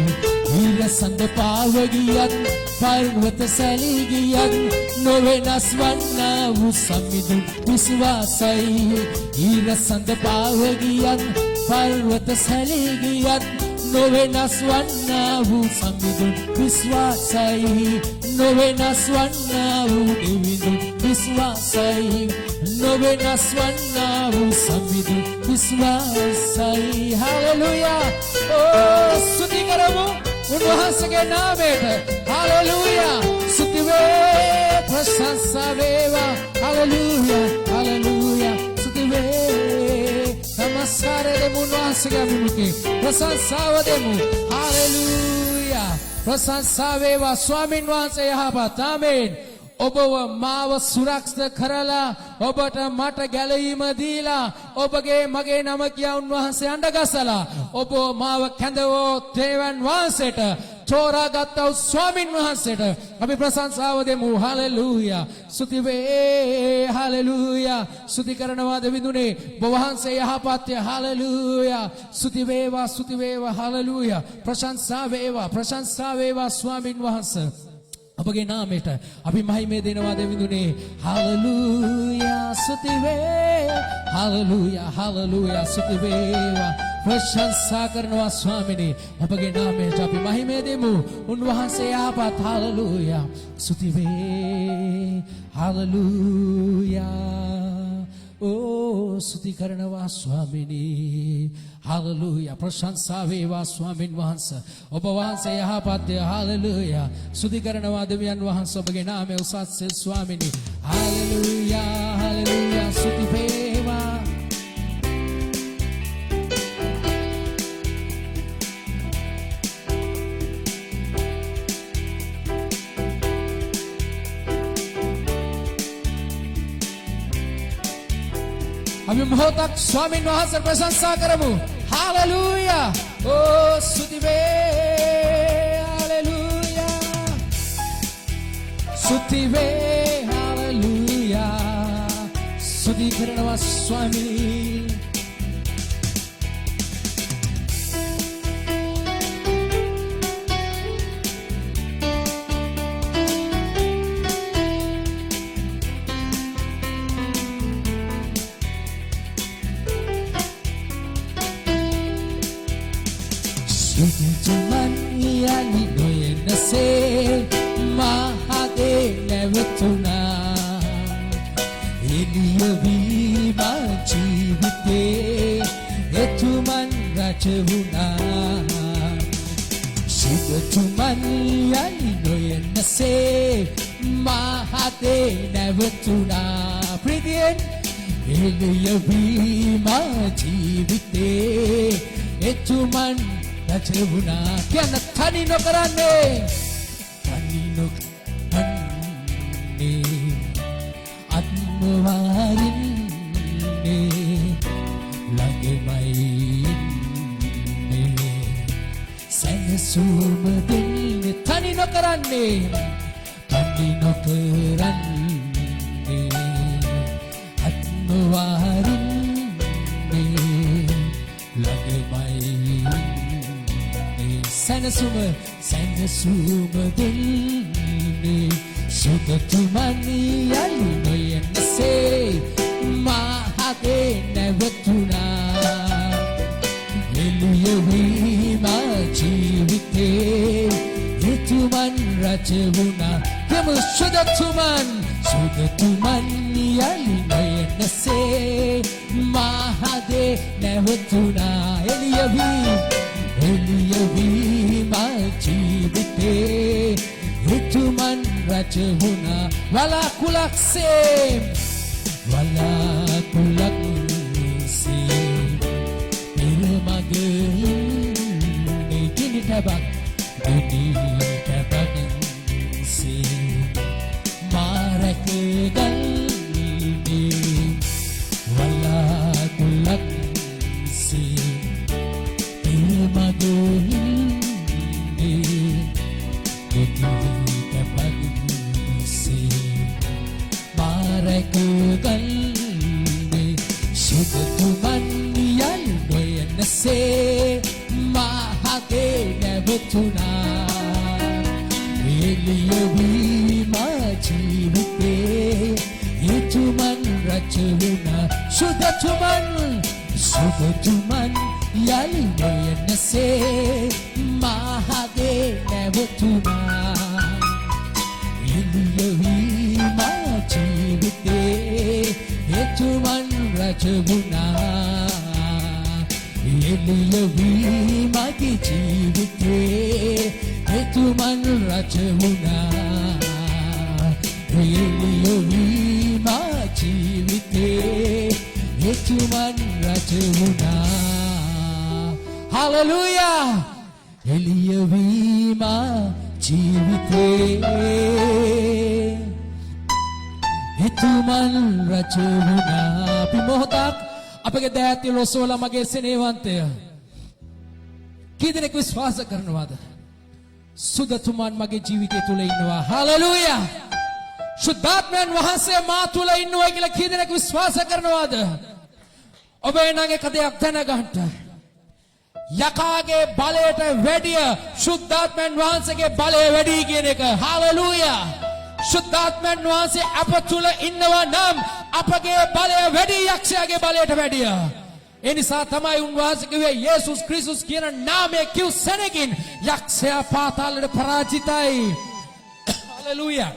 ඊර සඳ පාවගියන් පර්වත සැලී ගියන් නොවෙනස් වන්නා වූ සම්මිදුන් විශ්වාසයි ඊර සඳ පාවගියන් පර්වත සැලී ගියත් නොවෙනස් වන්නා වූ සම්මිදුන් විශ්වාසයි නොවෙනස් වන්නා වූ දෙවිඳුන් විශ්වාසයි නොවෙනස් වන්නා වූ සම්මිදුන් විශ්වාසයි හලෙලූයා ස්තුති කරමු උන්වහන්සේගේ නාමයට හලෙලූයා ස්තුති වේ ප්‍රශංසා වේවා හලෙලූයා හලෙලූයා ස්තුති වේ නමස්කාර දෙමු උන්වහන්සේගේ අභිමුඛේ ප්‍රශංසාව දෙමු හලෙලූයා ප්‍රශංසා වේවා ස්වාමින් වහන්සේ යහපත් ආමේන් ඔබව මාව සුරක්ෂිත කරලා ඔබට මට ගැලවීම දීලා ඔබගේ මගේ නම කියා උන්වහන්සේ අඬගසලා ඔබ මාව කැඳවෝ දේවන් වහන්සේට තෝරාගත් ස්වාමින් වහන්සේට අපි ප්‍රශංසාව දෙමු හලෙලූයා ස්තුති වේ හලෙලූයා ස්තුති කරනවා දෙවිඳුනේ ඔබ වහන්සේ යහපත්ය හලෙලූයා ස්තුති වේවා හලෙලූයා ප්‍රශංසා වේවා ස්වාමින් වහන්සේ අපගේ නාමයට අපි මහිමේ දෙනවා දෙවිඳුනේ හලෙලූයා ස්තුති වේ හලෙලූයා ස්තුති වේවා ප්‍රශංසා කරනවා ස්වාමිනේ අපගේ නාමයට අපි මහිමේ දෙමු උන්වහන්සේ යහපත් හලෙලූයා ස්තුති වේ හලෙලූයා ස්තුති කරනවා ස්වාමිනේ හලෙලූයා ප්‍රශංසා වේවා ස්වාමින් වහන්සේ ඔබ වහන්සේ යහපත්ය හලෙලූයා ස්තුති කරනවා දෙවියන් වහන්සේ ඔබගේ නාමය උසස් ස්වාමිනේ හලෙලූයා ස්තුති වේවා අපි මොහොතක් ස්වාමින් වහන්සේ ප්‍රශංසා කරමු හලෙලූයා ස්තුති වේ හලෙලූයා ස්තුති වේ හලෙලූයා ස්තුති කරනවා ස්වාමී Tuman yani noyenase mahade nevatuna eliyavi ma jeevite etuman rachuna Shid සුගතුමන් යලි නොයනසේ මහතේ නැවතුණා ප්‍රිතියෙන් එළියවීම ජීවිතේ එතුමන් රජවුණා කියන තනි නොකරන්නේ තනි නොකරන්නේ අත්මවාරින්නේ ළඟමයි ඉන්නේ සැනසුම දෙන්නේ තනි නොකරන්නේ තනි නොකරන්නේ අත්මවාරින්නේ ළඟමයි ඉන්නේ සැනසුම දෙන්නේ සුගතුමන් යලි නොයනසේ මහතේ නැවතුණා එළියවීම ජීවිතේ එතුමන් රජවුණා ගම සුගතුමන් යලි නොයනසේ මහතේ නැවතුණා එළියවීම ජීවිතේ එතුමන් රජවුණා වලාකුලක්සේ පිරමගින්නේ ගිනි ටැබක්සේ මාරකගල්නේ වලාකුලක්සේ පිරමගින්නේ මාරකගල්නේ සුගතුමන් යලි නොයනසේ මහතේ නැවතුණා එළියවීම ජීවිතේ එතුමන් රජවුණා සුගතුමන් යලි නොයනසේ මහතේ නැවතුණා එළියවීම ජීවිතේ එතුමන් රජවුණා එළියවීම ජීවිතේ එතුමන් රජවුණා එළියවීම ජීවිතේ එතුමන් රජවුණා හලෙලූයා එළියවීම ජීවිතේ එතුමන් රජවුණා අපි මොහොතක් අපගේ දෑත් ඔසවලා මගේ සෙනෙහවන්තය කී දෙනෙක් විශ්වාස කරනවාද සුගතුමන් මගේ ජීවිතය තුල ඉන්නවා හලෙලූයා සුද්ධාත්මයන් වහන්සේ මා තුල ඉන්නවා කියලා කී දෙනෙක් විශ්වාස කරනවාද ඔබ එනං එක දෙයක් දැනගන්න යකාගේ බලයට වැඩිය සුද්ධාත්මයන් වහන්සේගේ බලය වැඩි කියන එක හලෙලූයා සුද්ධාත්මයන් වහන්සේ අප තුල ඉන්නවා නම් අපගේ බලය වැඩි යක්ෂයාගේ බලයට වැඩිය. ඒ නිසා තමයි උන්වහන්සේ කිව්වේ යේසුස් ක්‍රිස්තුස් කියන නාමය කිව් සැනකින් යක්ෂයා පාතාලයට පරාජිතයි. හලෙලූයා.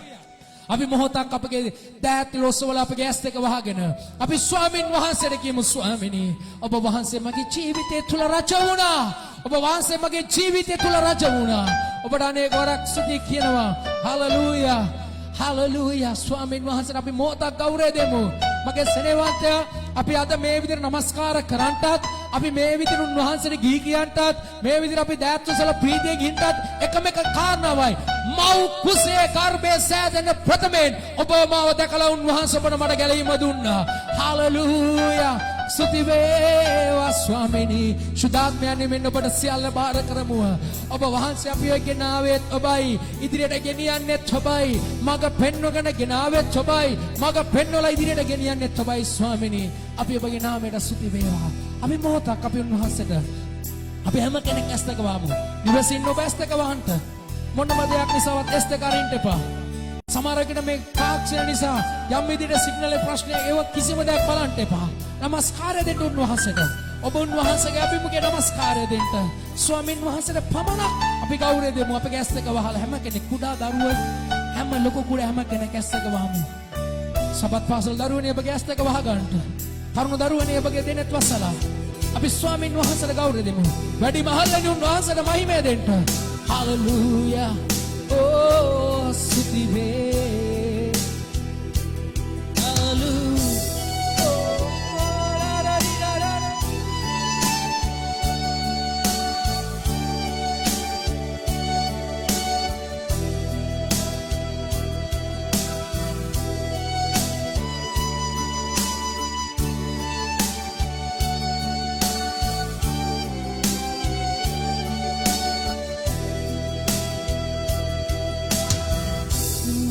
අපි මොහොතක් අපගේ දෑත් ඔසවලා අපගේ ඇස් දෙක වහගෙන අපි ස්වාමින් වහන්සේට කියමු ස්වාමිනී ඔබ වහන්සේ මගේ ජීවිතය තුල රජ වුණා. ඔබ වහන්සේ මගේ ජීවිතය තුල රජ වුණා. ඔබට අනේක වරක් ස්තුති කියනවා. හලෙලූයා. හලෙලූයා ස්වාමින් වහන්සේට අපි මොහොතක් ගෞරවය දෙමු. මගේ සෙනෙහවන්තය අපි අද මේ විදිහට නමස්කාර කරන්නටත් අපි මේ විදිහට උන්වහන්සේට ගී කියන්නටත් මේ විදිහට අපි දෑත් ඔසවලා ප්‍රීතියෙන් ඉන්නටත් එකම එක කාරණාවයි මව් කුසේ ගර්භයේ සෑදෙන ප්‍රථමයෙන් ඔබ මාව දැකලා උන්වහන්සේ ඔබට මට ගැලීම දුන්නා. හලෙලූයා ස්තුති වේවා ස්වාමිනී සුද්ධාත්මයන් මෙන්න ඔබට සියල්ල බාර කරමු. ඔබ වහන්සේ අපිව ගෙනාවෙත් ඔබයි ඉදිරියට ගෙනියන්නෙත් ඔබයි මග පෙන්වගෙන ගෙනාවෙත් ඔබයි මග පෙන්වලා ඉදිරියට ගෙනියන්නෙත් ඔබයි ස්වාමිනී අපි ඔබගේ නාමයට ස්තුති වේවා. අපි මොහොතක් අපි උන්වහන්සේට අපි හැම කෙනෙක් ඇස් දෙක වහමු. ඉවසින් ඔබ ඇස් දෙක වහන්න මොනම දෙයක් නිසාවත් ඇස් දෙක අරින්න එපා. සමහර විට මේ තාක්ෂණ නිසා යම් විදිහට සිග්නල් එක ප්‍රශ්නයක් ඒව කිසිම දෙයක් බලන්න එපා. නමස්කාරය දෙන්න උන්වහන්සේට. ඔබ උන්වහන්සේගේ අභිමුඛයට නමස්කාරය දෙන්න. ස්වාමින් වහන්සේට පමණක් අපි ගෞරවය දෙමු. අපගේ ඇස් දෙක වහලා හැම කෙනෙක් කුඩා දරුවෝ හැම ලොකු කුඩා හැම කෙනෙක් ඇස් දෙක වහමු. සබත් පාසල් දරුවනේ ඔබගේ ඇස් දෙක වහ ගන්නට. තරුණ දරුවනේ ඔබගේ දෙනෙත් වසලා. අපි ස්වාමින් වහන්සේට ගෞරවය දෙමු. වැඩි මහල්ලනි උන්වහන්සේට මහිමය දෙන්න. Hallelujah. Oh, Stuti ve. Hallelujah. Oh, la la la la la.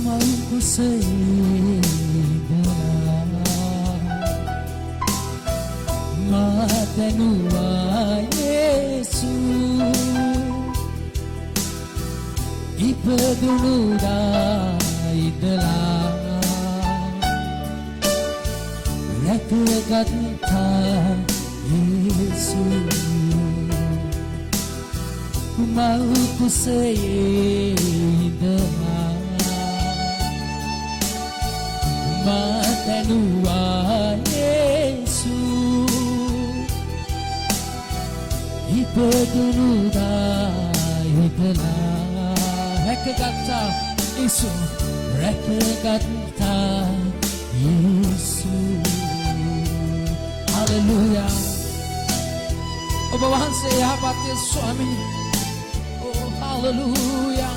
Mauku sayanglah matanua Yesu ipadunuda idala rakagatta Yesu mauku sayanglah matanua Yesu ipadunuda idala rakagatta Yesu rakagatta Yesu Hallelujah ඔබ වහන්සේ යහපත් ස්වාමී Oh hallelujah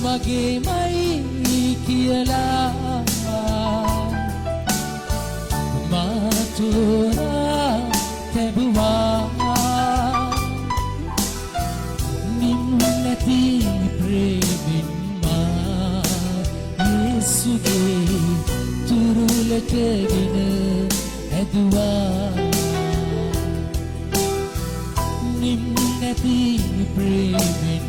Mage mai kiyala matura tebuwa nimnati premin ma Yesuge turulakagina eduwa nimnati premin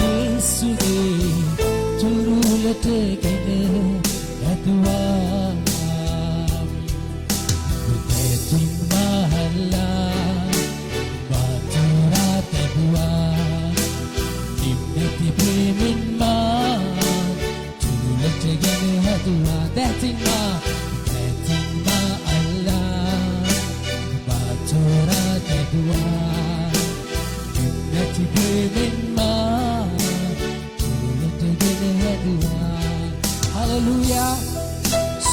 Yesuge turulategena adwa Utetin mahala batura tadwa Nimnati premin ma turulategena adwa Utetin ma Allah batura tadwa Nimnati premin ma Hallelujah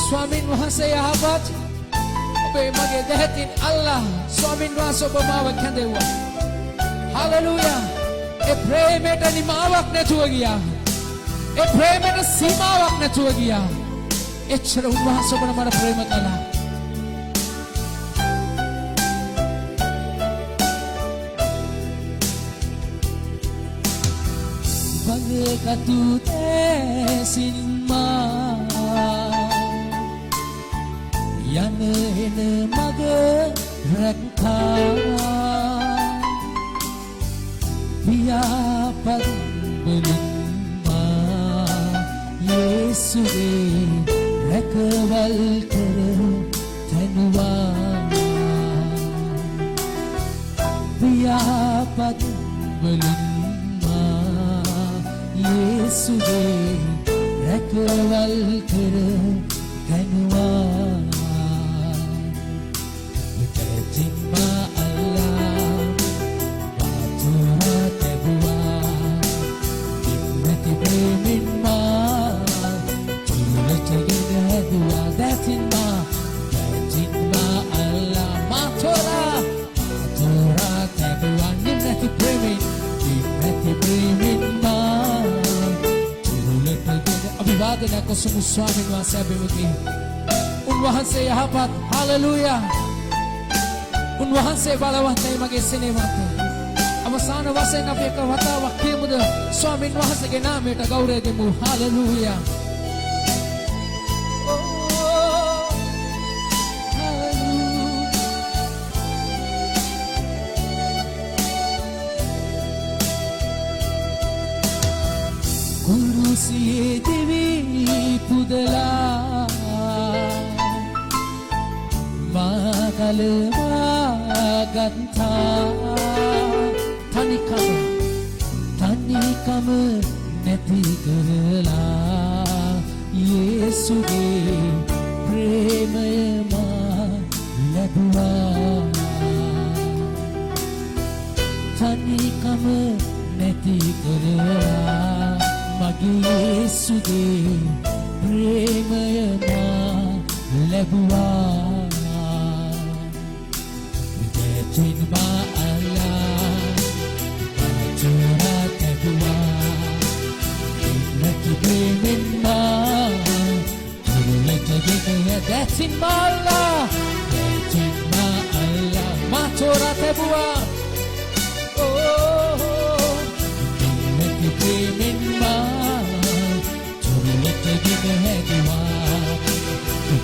Swamin Wahase Yahabat Obe mage dehetin Allah Swamin Wahase Obamawa kandewa Hallelujah E premeta nimawak natuwa giya E premeta simawak natuwa giya Echara unwahase obana mara prema kala Bagakatute sinma Yana hena maga rakha Biyapan bulunma Yesuge rakawal kara tanuwa Biyapan bulunma Yesuge rakawal kara tanuwa Utetin ma Allah batura tebuwa Nimnati premin ma turulategena adwa Utetin ma Allah matura tebuwa Nimnati premin ma Abhiwadana ko sumuswamin wasabi mugi Unwahanse yahapat Hallelujah Unwahanse balawahte mage sinevate Avasana wasen අපි එක වතාවක් කියමුද ස්වාමීන් වහන්සේගේ නාමයට ගෞරවය දෙමු Hallelujah Kurusiye devi pudala Maga ගත්තා තනිකම නැති කරලා යේසුගේ ප්‍රේමය මා ලැබුවා තනිකම නැති කරලා මගේ යේසුගේ ප්‍රේමය මා ලැබුවා Detin ma Allah Bajura tebua Laki bremin ma Turulek jagaya Detin ma Allah Matura tebua Oh Laki bremin ma Turulek jagaya dua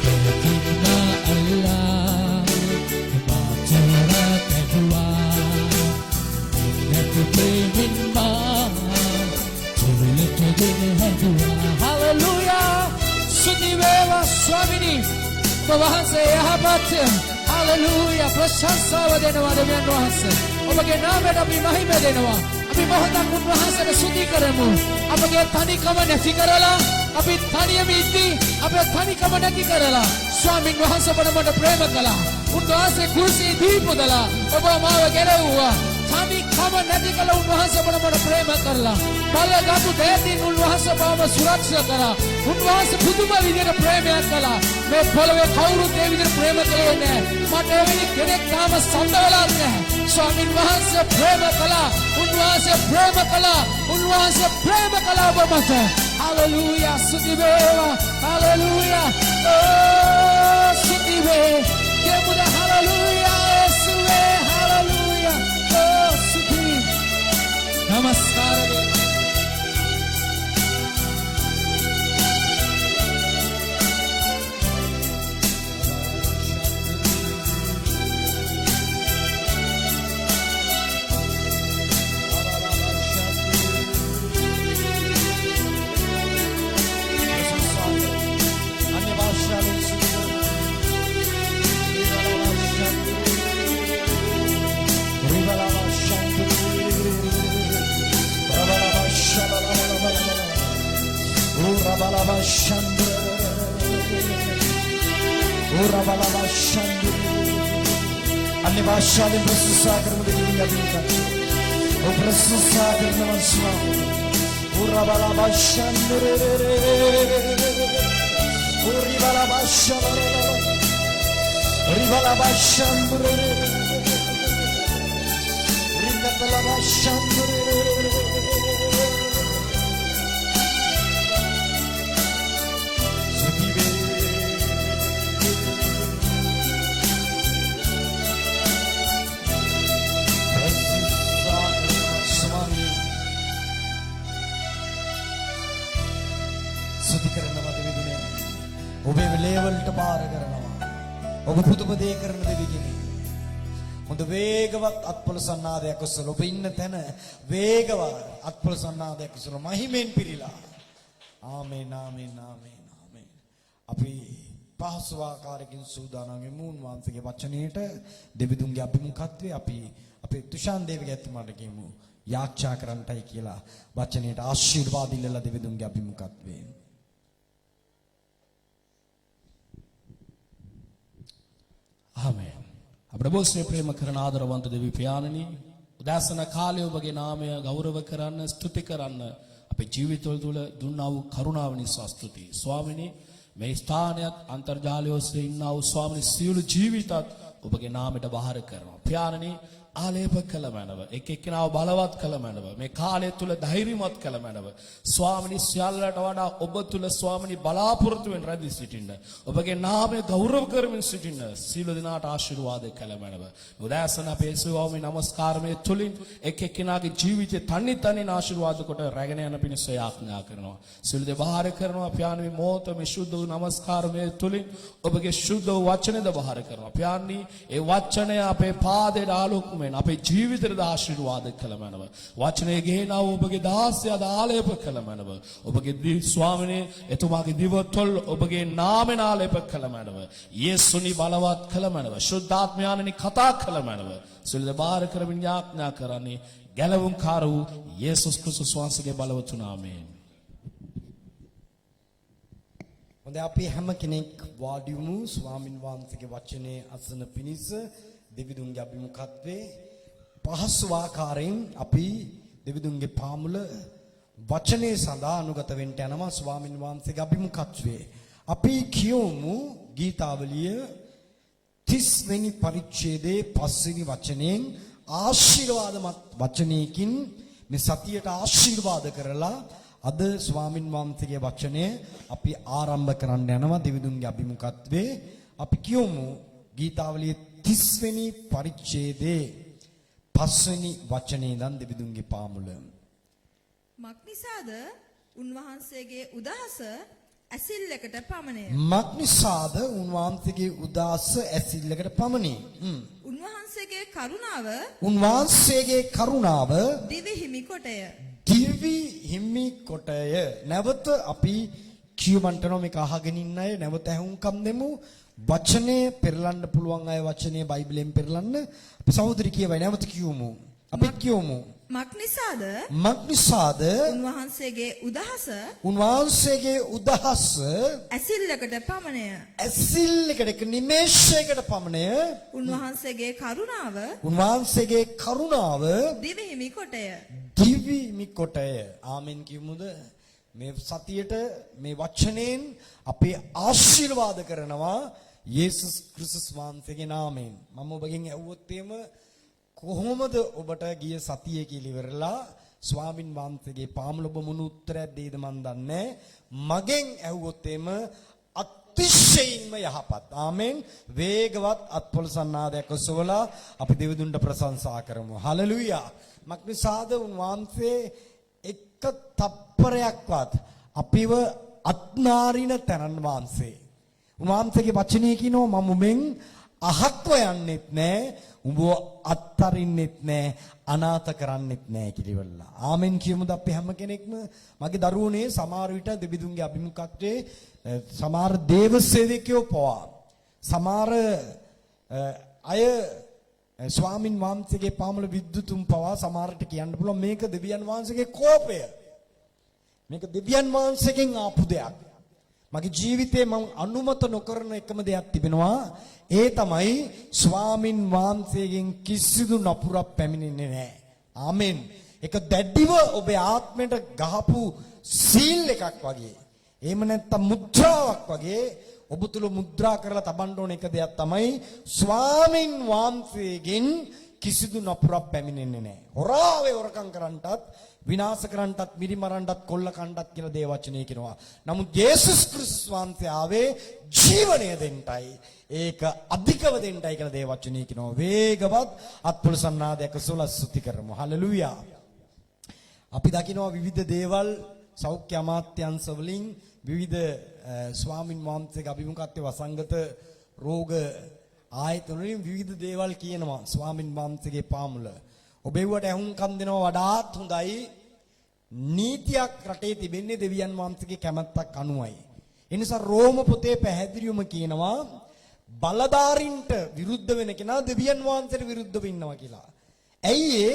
Detin ma Allah Hallelujah Suniwela Swamini Bahanse Yahabat Hallelujah Prashansaව දෙනවා දෙවියන් වහන්සේ ඔබගේ නාමයට අපි මහිම දෙනවා අපි මොහොතක් උන්වහන්සේට ස්තුති කරමු අපගේ තනිකම නැති කරලා අපි තනියම ඉද්දී අපේ තනිකම නැති කරලා ස්වාමින් වහන්සේ අපට ප්‍රේම කළා උන්වහන්සේ කුරුසියේ දීපොදලා ඔබ මාව ගෙරවුවා තනිකම නැති කළ උන්වහන්සේ අපට ප්‍රේම කරලා බලගත්තු දෙයින් උන්වහන්සේ අපව සුරක්ෂා කරා උන්වහන්සේ පුදුම විදිහට ප්‍රේමයක් කළා මේ පොළවේ කවුරුත් ඒ විදිහට ප්‍රේම කළේ නැහැ මට එවැනි කෙනෙක් තාම සම්බවලා නැහැ ස්වාමින් වහන්සේ ප්‍රේම කළා උන්වහන්සේ ප්‍රේම කළා ඔබ මත Hallelujah ස්තුති වේවා Hallelujah oh ස්තුති වේ දෙමුද Hallelujah යේසුවේ Hallelujah oh ස්තුති නමස්කාර Annibaşalim presusa kırmızı dünya dünya. O presusa kırmızı sıva. Urabala başandır. Uribala başandır. Uribala başandır. Uribala başandır. ඔබේ ලේවලට බාර කරනවා. ඔබ පුදුම දේ කරන දෙවියනේ. හොඳ වේගවත් අත්පොළ සන්නාදයක් ඔස්සල ඔබ ඉන්න තැන වේගවත් අත්පොළ සන්නාදයක් ඔස්සල මහිමෙන් පිරීලා. ආමේන් ආමේන් ආමේන් ආමේන්. අපි පහසු ආකාරයකින් සූදානම් වෙමු උන්වහන්සේගේ වචනයට දෙවිදුන්ගේ අභිමුඛත්වයේ අපි අපේ තුෂාන් දේවගේ ඇතුමාට කියමු යාච්ඡා කරන්නටයි කියලා වචනයට ආශිර්වාද ඉල්ලලා දෙවිදුන්ගේ අභිමුඛත්වයේ Amen. අපේ බොස්සේ ප්‍රේම කරන ආදරවන්ත දෙවි පියාණනි උදාසන කාලයේ ඔබගේ නාමය ගෞරව කරන්න ස්තුති කරන්න අපේ ජීවිතවල තුල දුන්නා වූ කරුණාව නිසා ස්තුතියි. ස්වාමිනේ මේ ස්ථානයත් අන්තර්ජාලය ඔස්සේ ඉන්නා වූ ස්වාමිනේ සියලු ජීවිතත් ඔබගේ නාමයට බාර කරනවා. පියාණනි ආලේප කළ මැනව එක් එක්කෙනාව බලවත් කළ මැනව මේ කාලය තුල ධෛර්යමත් කළ මැනව ස්වාමිනී සියල්ලට වඩා ඔබ තුල ස්වාමිනී බලාපොරොත්තු වෙන රැඳී සිටින්න ඔබගේ නාමය ගෞරව කරමින් සිටින්න සීල දිනාට ආශිර්වාද කළ මැනව උදාසන අපේ ස්වාමී නමස්කාරමේ තුලින් එක් එක්කෙනාගේ ජීවිතේ තනින් ආශිර්වාද කොට රැගෙන යන පිණිස යාඥා කරනවා සීල දෙවහාර කරනවා පියාණනි මොහොත මේ සුද්ධ නමස්කාරමේ තුලින් ඔබගේ සුද්ධ වචනේද වහාර කරනවා පියාණනි ඒ වචනය අපේ පාදයට ආලෝකමය ආමෙන් අපේ ජීවිතයට ආශිර්වාද කළ මැනව. වචනේ ගේනව ඔබගේ දාස්‍ය අද ආලේප කළ මැනව. ඔබගේ ස්වාමිනේ එතුමාගේ දිවතොල් ඔබගේ නාමයෙන් ආලේප කළ මැනව. යේසුනි බලවත් කළ මැනව. ශුද්ධාත්මයාණනි කතා කළ මැනව. සියලු බාර කරමින් යාඥා කරන්නේ ගැලවුම්කාර වූ යේසුස් ක්‍රිස්තුස් වහන්සේගේ බලවත් නාමයෙන්. හොඳයි අපි හැම කෙනෙක් වාඩි වුමු ස්වාමින් වහන්සේගේ වචනේ අසන පිණිස දෙවිඳුන්ගේ අභිමුඛත්වයේ පහසු ආකාරයෙන් අපි දෙවිඳුන්ගේ පාමුල වචනේ සඳහා අනුගත වෙන්න යනවා ස්වාමින් වහන්සේගේ අභිමුඛත්වයේ අපි කියමු ගීතාවලිය 30 වෙනි පරිච්ඡේදයේ 5 වෙනි වචනයෙන් ආශිර්වාදමත් වචනයකින් මේ සතියට ආශිර්වාද කරලා අද ස්වාමින් වහන්සේගේ වචනය අපි ආරම්භ කරන්න යනවා දෙවිඳුන්ගේ අභිමුඛත්වයේ අපි කියමු ගීතාවලිය 30 වෙනි පරිච්ඡේදයේ 5 වෙනි වචනේ ඉඳන් දෙවිඳුන්ගේ පාමුල මක්නිසාද උන්වහන්සේගේ උදහස ඇසිල්ලකට පමණය. මක්නිසාද උන්වහන්සේගේ උදාස ඇසිල්ලකට පමණි. උන්වහන්සේගේ කරුණාව දිවි හිමි කොටය. දිවි හිමි කොටය. නැවත අපි කියවන්ටනෝ මේක අහගෙන ඉන්න අය නැවත ඇහුම්කම් දෙමු. වචනේ පෙරලන්න පුළුවන් අය වචනේ බයිබලයෙන් පෙරලන්න. අපි සහෝදරි කියවයි නැවත කියමු. අපි කියමු. මක්නිසාද උන්වහන්සේගේ උදහස ඇසිල්ලකට පමණය. ඇසිල්ලකට නිමේෂයකට පමණය. උන්වහන්සේගේ කරුණාව දිවි හිමි කොටය. දිවි හිමි කොටය. ආමෙන් කියමුද? මේ සතියට මේ වචනයෙන් අපි ආශිර්වාද කරනවා යේසුස් ක්‍රිස්තුස් වහන්සේගේ නාමයෙන්. මම ඔබගෙන් ඇහුවොත් එහෙම කොහොමද ඔබට ගිය සතියේ කියලා ඉවරලා ස්වාමින් වහන්සේගේ පාමුල ඔබ මොන උත්තරයක් දෙයිද මන් දන්නේ. මගෙන් ඇහුවොත් එහෙම අතිශයින්ම යහපත්. ආමෙන්. වේගවත් අත්පොළසන්නාදයක් ඔසවලා අපි දෙවිඳුන්ට ප්‍රශංසා කරමු. හලෙලූයා. මක්නිසාද උන්වහන්සේ එක තප්පරයක්වත් අපිව අත්නාරින තනන් වහන්සේ. උන්වහන්සේගේ වචනේ කියනවා මම උඹෙන් අහක්ව යන්නෙත් නෑ. උඹව අත්තරින්නෙත් නෑ. අනාථ කරන්නෙත් නෑ කිලිවලා. ආමෙන් කියමුද අපි හැම කෙනෙක්ම. මගේ දරුවනේ සමහර විට දෙවිඳුන්ගේ අභිමුඛත්වයේ සමහර දේව සේවකයෝ පවා සමහර අය ස්වාමින් වහන්සේගේ පාමුල විද්දුතුන් පවා සමහරට කියන්න පුළුවන් මේක දෙවියන් වහන්සේගේ කෝපය. මේක දෙවියන් වහන්සේගෙන් ආපු දෙයක්. මගේ ජීවිතේ මම අනුමත නොකරන එකම දෙයක් තිබෙනවා. ඒ තමයි ස්වාමින් වහන්සේගෙන් කිසිදු නපුරක් පැමිණෙන්නේ නැහැ. ආමෙන්. ඒක දැඩිව ඔබේ ආත්මයට ගහපු සීල් එකක් වගේ. එහෙම නැත්නම් මුද්‍රාවක් වගේ ඔබ තුල මුද්‍රා කරලා තබන්න ඕන එක දෙයක් තමයි ස්වාමින් වහන්සේගෙන් කිසිදු නපුරක් පැමිණෙන්නේ නැහැ. හොරාවේ හොරකම් කරන්නටත් විනාශ කරන්නටත් මිරිමරන්නටත් කොල්ල කණ්ඩත් කියලා දේ වචනේ කියනවා. නමුත් යේසුස් ක්‍රිස්තුස් වහන්සේ ආවේ ජීවනය දෙන්නයි. ඒක අධිකව දෙන්නයි කියලා දේ වචනේ කියනවා. වේගවත් අත්පොළ සන්නාදයක සුලස්තුති කරමු. හලෙලූයා. අපි දකිනවා විවිධ දේවල් සෞඛ්‍ය අමාත්‍යාංශ වලින් විවිධ ස්වාමින් වහන්සේගේ අභිමුඛත්වයේ වසංගත රෝග ආයතන වලින් විවිධ දේවල් කියනවා ස්වාමින් වහන්සේගේ පාමුල. ඔබ ඒවට ඇහුම්කම් දෙනවා වඩාත් හොඳයි. නීතියක් රටේ තිබෙන්නේ දෙවියන් වහන්සේගේ කැමැත්තක් අනුවයි. ඒ නිසා රෝම පොතේ පැහැදිලිවම කියනවා බලධාරීන්ට විරුද්ධ වෙන කෙනා දෙවියන් වහන්සේට විරුද්ධව ඉන්නවා කියලා. ඇයි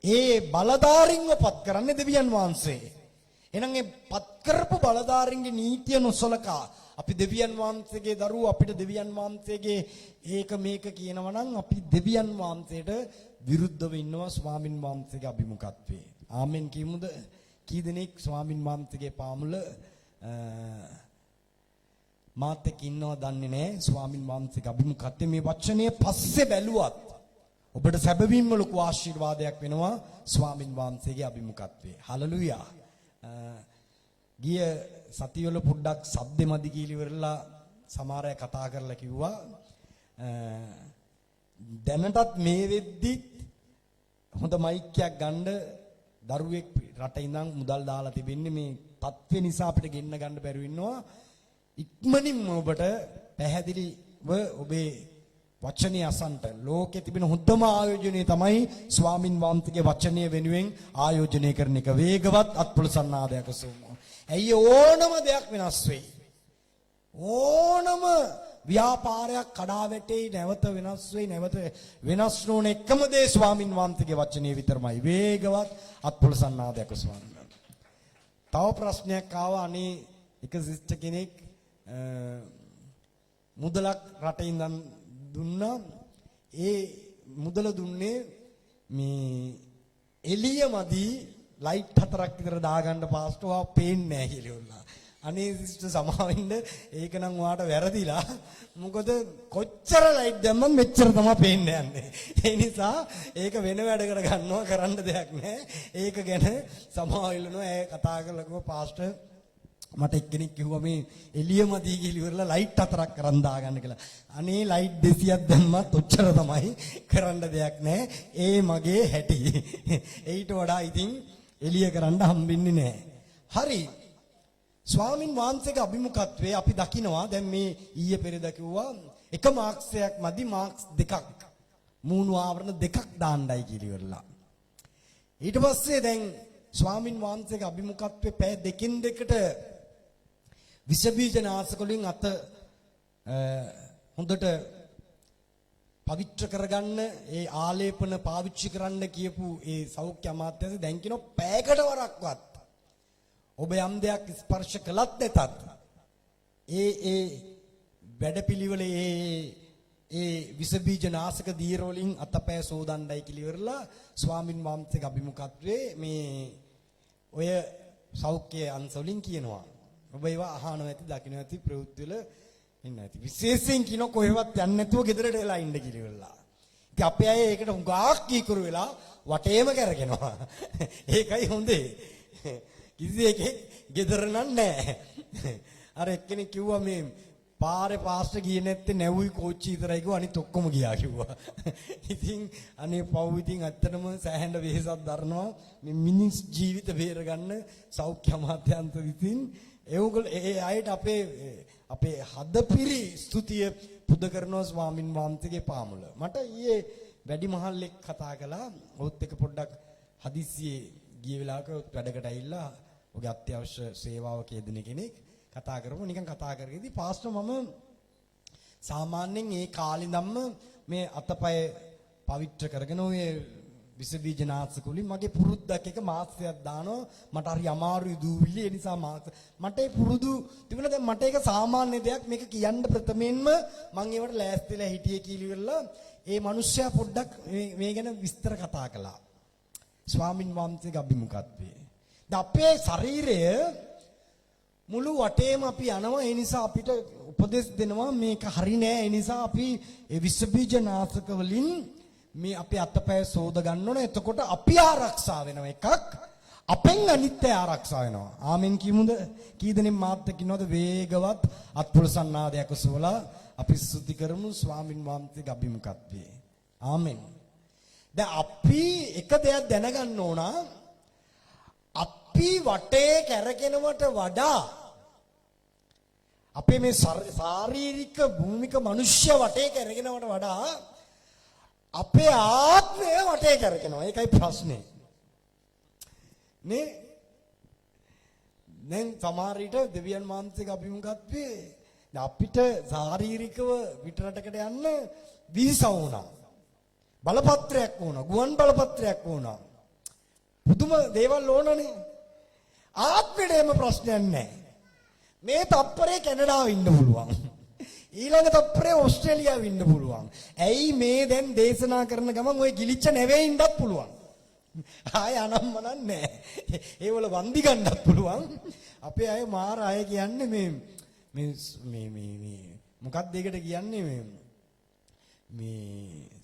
ඒ බලධාරීන්ව පත් කරන්නේ දෙවියන් වහන්සේ. එහෙනම් ඒ පත් කරපු බලධාරීන්ගේ නීතිය නොසලකා අපි දෙවියන් වහන්සේගේ දරුවෝ අපිට දෙවියන් වහන්සේගේ ඒක මේක කියනවා නම් අපි දෙවියන් වහන්සේට විරුද්ධව ඉන්නවා ස්වාමින් වහන්සේගේ අභිමුඛත්වයේ. ආමෙන් කියමුද? කී දෙනෙක් ස්වාමින් වහන්සේගේ පාමුල මාත් එක්ක ඉන්නව දන්නේ නැහැ. ස්වාමින් වහන්සේගේ අභිමුඛත්වයේ මේ වචනය පස්සේ බැලුවත් ඔබට සැබවින්ම ලොකු ආශිර්වාදයක් වෙනවා ස්වාමින් වහන්සේගේ අභිමුඛත්වයේ. හලෙලූයා. ගිය සතියවල පොඩ්ඩක් සද්දෙමදි කියලා ඉවරලා සමහර අය කතා කරලා කිව්වා දැනටත් මේ වෙද්දි හොඳ මයික් එකක් ගන්න දරුවෙක් රටේ ඉඳන් මුදල් දාලා තිබෙන්නේ මේ තත්ත්වය නිසා අපිට ගෙන්න ගන්න බැරුව ඉන්නවා. ඉක්මනින්ම ඔබට පැහැදිලිව ඔබේ වචනේ අසන්ට ලෝකෙ තිබෙන හොඳම ආයෝජනය තමයි ස්වාමින් වහන්සේගේ වචනය වෙනුවෙන් ආයෝජනය කරන එක. වේගවත් අත්පොළසන්නාදයක් සෝමෝ. ඇයි ඕනම දෙයක් වෙනස් වෙයි. ඕනම ව්‍යාපාරයක් කඩා වැටෙයි, නැවත වෙනස් වෙයි, නැවත වෙනස් නොවන එකම දේ ස්වාමින් වහන්සේගේ වචනේ විතරමයි. වේගවත් අත්පොළසන්නාදයක් ස්වාමීන් වහන්සේ. තව ප්‍රශ්නයක් ආවා. අනේ එක සිස්ටර් කෙනෙක් මුදලක් රටේ ඉඳන් දුන්නා. ඒ මුදල දුන්නේ මේ එළියමදී ලයිට් 4ක් විතර දාගන්න පාස්ටර්වා පේන්නේ නැහැ කියලා. අනේ සිස්ටර් සමාවෙන්න ඒක නම් ඔයාට වැරදිලා. මොකද කොච්චර ලයිට් දැම්මත් මෙච්චර තමයි පේන්නේ යන්නේ. ඒ නිසා ඒක වෙන වැඩකට ගන්නවා, කරන්න දෙයක් නැහැ. ඒක ගැන සමාවෙල්ලනවා. ඒ කතා කරලා පාස්ටර් මට එක්කෙනෙක් කිව්වා මේ එළියමදී ගිහිල්ලා ලයිට් 4ක් කරන් දාගන්න කියලා. අනේ ලයිට් 200ක් දැම්මත් ඔච්චර තමයි, කරන්න දෙයක් නැහැ. ඒ මගේ හැටි. ඊට වඩා ඉතින් එළිය කරන්න හම්බෙන්නේ නැහැ. හරි. ස්වාමින් වහන්සේගේ අභිමුඛත්වයේ අපි දකිනවා දැන් මේ ඊයේ පෙරේද කිව්වා එක මාක්ස්යක් මදි, මාක්ස් දෙකක් මූණු ආවරණ දෙකක් දාන්නයි කියලා ඉවරලා. ඊට පස්සේ දැන් ස්වාමින් වහන්සේගේ අභිමුඛත්වයේ පැය දෙකින් දෙකට විස බීජ නාශක වලින් අත හොඳට පවිත්‍ර කරගන්න, ඒ ආලේපන පාවිච්චි කරන්න කියපු ඒ සෞඛ්‍ය අමාත්‍යාංශය දැන් කියනවා පැයකට වරක්වත් ඔබ යම් දෙයක් ස්පර්ශ කළත් නැතත් ඒ වැඩපිළිවෙලේ ඒ විස බීජ නාශක දීර වලින් අතපය සෝදණ්ඩයි කියලා ඉවරලා ස්වාමින් වහන්සේගේ අභිමුඛත්වයේ මේ ඔය සෞඛ්‍ය අංශ වලින් කියනවා. ඔබ ඒවා අහනවා ඇති, දකින්න ඇති, ප්‍රවෘත්ති වල ඉන්න ඇති. විශේෂයෙන් කියන කොහෙවත් යන්නේ නැතුව ගෙදරට වෙලා ඉන්න කියලා ඉවරලා. ඉතින් අපේ අය ඒකට හුඟක් කීකරු වෙලා වටේම කරගෙනවා. ඒකයි හොඳේ. කිසි එකෙක් ගෙදර නැහැ. අර එක්කෙනෙක් කිව්වා මේ පාරේ පාස්ටර් ගියේ නැත්තේ නැවුයි කෝච්චි විතරයි කිව්වා, අනිත් ඔක්කොම ගියා කිව්වා. ඉතින් අනේ පව් ඉතින් ඇත්තටම සෑහෙන වෙහෙසක් දරනවා මේ මිනිස් ජීවිත බේරගන්න සෞඛ්‍ය අමාත්‍යාංශ විසින්. ඒ අයට අපේ හදපිරි ස්තුතිය පුද කරනවා ස්වාමින් වහන්සේගේ පාමුල. මට ඊයේ වැඩිමහල්ලෙක් කතා කළා. ඔහුත් එක පොඩ්ඩක් හදිස්සියේ ගිය වෙලාවක වැඩකට ඇවිල්ලා ඔගේ අත්‍යවශ්‍ය සේවාවක යෙදෙන කෙනෙක් කතා කරමු. නිකන් කතා කරගෙදී පාස්ටර් මම සාමාන්‍යයෙන් ඒ කාලේ ඉඳන්ම මේ අතපය පවිත්‍ර කරගෙන ඔය විස බීජ නාශක වලින් මගේ පුරුද්දක් එක මාසයක් දානවා. මට හරි අමාරුයි දූවිලි. ඒ නිසා මට ඒ පුරුදු තිබුණා. දැන් මට ඒක සාමාන්‍ය දෙයක්. මේක කියන්න ප්‍රථමයෙන්ම මම ඒවට ලෑස්තිලා හිටියේ කියලා ඒ මිනිස්සයා පොඩ්ඩක් මේ ගැන විස්තර කතා කළා. ස්වාමින් වහන්සේගේ අභිමුඛත්වයේ අපේ ශරීරය මුළු වටේම අපි යනවා. ඒ නිසා අපිට උපදෙස් දෙනවා මේක හරි නෑ. ඒ නිසා අපි ඒ විස බීජ නාශක වලින් මේ අපේ අතපය සෝද ගන්න ඕන. එතකොට අපි ආරක්ෂා වෙනවා. එකක් අපෙන් අනිත්‍ය ආරක්ෂා වෙනවා. ආමෙන් කියමුද? කී දෙනෙක් මාත් එක්ක ඉන්නවද? වේගවත් අත්පුරුසන්නාදයක් සෝලා අපි ස්තුති කරමු ස්වාමින් වහන්සේගේ අභිමුඛත්වයේ. ආමෙන්. දැන් අපි එක දෙයක් දැනගන්න ඕන. අපි වටේ කැරකෙනවට වඩා අපේ මේ ශාරීරික භූමික මනුෂ්‍ය වටේ කැරකෙනවට වඩා අපේ ආත්මය වටේ කැරකෙනවා. ඒකයි ප්‍රශ්නේ. නේ? දැන් සමහර විට දෙවියන් වහන්සේගේ අභිමුඛත්වයේ අපිට ශාරීරිකව පිටරටකට යන්න වීසා වුණා. බලපත්‍රයක් වුණා. ගුවන් බලපත්‍රයක් වුණා. පුදුම දේවල් ඕනනේ. ආත්මෙට එම ප්‍රශ්නයක් නැහැ. මේ තප්පරේ කැනඩාවෙ ඉන්න පුළුවන්. ඊළඟ තප්පරේ ඕස්ට්‍රේලියාවෙ ඉන්න පුළුවන්. ඇයි මේ දැන් දේශනා කරන ගමන් ওই ගිලිච්ච නැවේ ඉන්නත් පුළුවන්. ආය අනම්මනක් නැහැ. ඒවල වන්දි ගන්නත් පුළුවන්. අපේ අය මාර අය කියන්නේ මේ මොකක්ද ඒකට කියන්නේ මේ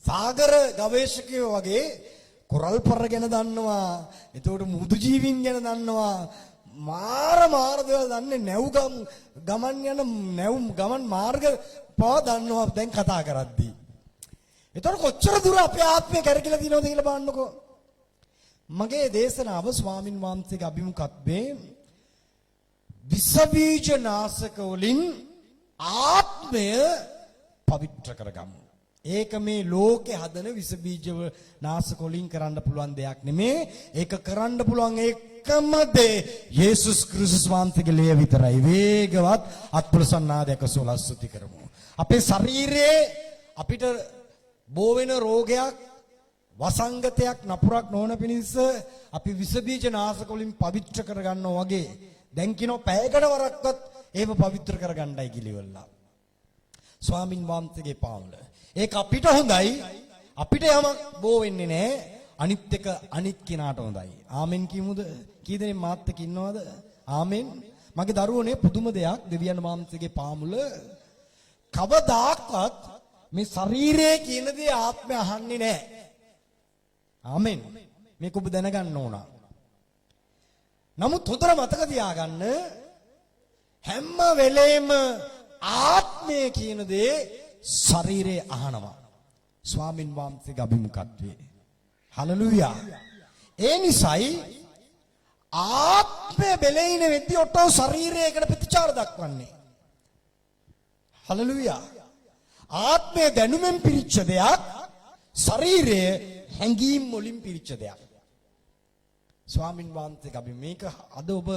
සාගර ගවේෂකයෝ වගේ කොරල් පර ගැන දන්නවා. එතකොට මුදු ජීවීන් ගැන දන්නවා. මාර දේවල් දන්නේ නැව් ගමන් මාර්ග පව දන්නවා දැන් කතා කරද්දී. එතකොට කොච්චර දුර අපේ ආත්මය කැරකිලා තියෙනවද කියලා බලන්නකෝ. මගේ දේශනාව ස්වාමින් වහන්සේගේ අභිමුඛත්වයේ විස බීජ නාශක වලින් ආත්මය පවිත්‍ර කරගමු. ඒක මේ ලෝකේ හදන විස බීජව නාශක වලින් කරන්න පුළුවන් දෙයක් නෙමේ. ඒක කරන්න පුළුවන් එකම දේ යේසුස් ක්‍රිස්තුස් වහන්සේගේ ලේ විතරයි. වේගවත් අත්ප්‍රසන්නාදයක සෝලස්තුති කරමු. අපේ ශරීරයේ අපිට බෝ වෙන රෝගයක් වසංගතයක් නපුරක් නොවන පිණිස අපි විස බීජ නාශක වලින් පවිත්‍ර කරගන්නවා වගේ දැන් කියනවා පැයකට වරක්වත් ඒව පවිත්‍ර කරගන්නයි කිලිවලා. ස්වාමින් වහන්සේගේ පාමුල. ඒක අපිට හොඳයි. අපිට යමක් බෝ වෙන්නේ නැහැ. අනිත් එක අනිත් කෙනාට හොඳයි. ආමෙන් කියමුද? කී දෙනෙක් මාත් එක්ක ඉන්නවද? ආමෙන්. මගේ දරුවනේ පුදුම දෙයක් දෙවියන් වහන්සේගේ පාමුල කවදාක්වත් මේ ශරීරයේ කියන දේ ආත්මය අහන්නේ නැහැ. ආමෙන්. මේක ඔබ දැනගන්න ඕන. නමුත් හොඳට මතක තියාගන්න හැම වෙලේම ආත්මය කියන දේ ශරීරයේ අහනවා. ස්වාමින් වහන්සේගේ අභිමුඛත්වයේ. හලෙලූයා. ඒ නිසායි ආත්මය බෙලෙයින වෙද්දී ඔටෝ ශරීරයකට ප්‍රතිචාර දක්වන්නේ. හලෙලූයා. ආත්මය දැනුමෙන් පිරිච්ච දෙයක්, ශරීරය හැඟීම් වලින් පිරිච්ච දෙයක්. ස්වාමින් වහන්සේගේ අපි මේක අද ඔබ